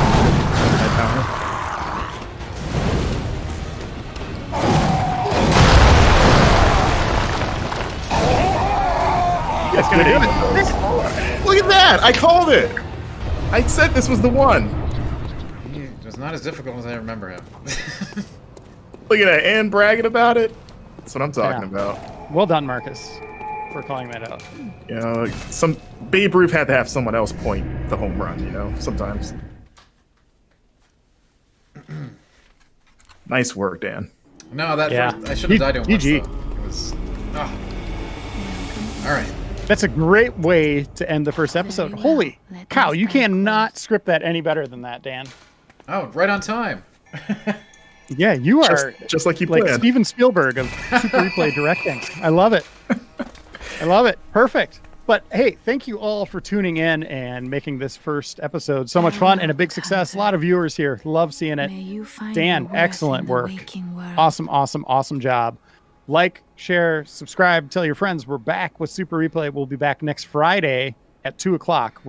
power? That's gonna do it. Look at that! I called it. I said this was the one. He was not as difficult as I remember him. Look at that, and bragging about it. That's what I'm talking Yeah. about. Well done, Marcus, for calling that out. You know, some Babe Ruth had to have someone else point the home run. You know, sometimes. Nice work, Dan. No, that Yeah. first, I should have died in once, GG. though. It was... Oh. All right. That's a great way to end the first episode. Very well. Holy Let cow, us you thank cannot Christ. script that any better than that, Dan. Oh, right on time. Yeah, you are Just like you like planned. Steven Spielberg of Super Replay directing. I love it. I love it. Perfect. But hey, thank you all for tuning in and making this first episode so much fun and a big success. A lot of viewers here. Love seeing it. May you find Dan, your worth excellent in the work. waking world. Awesome, awesome, awesome job. Like, share, subscribe, tell your friends. We're back with Super Replay. We'll be back next Friday at 2 o'clock with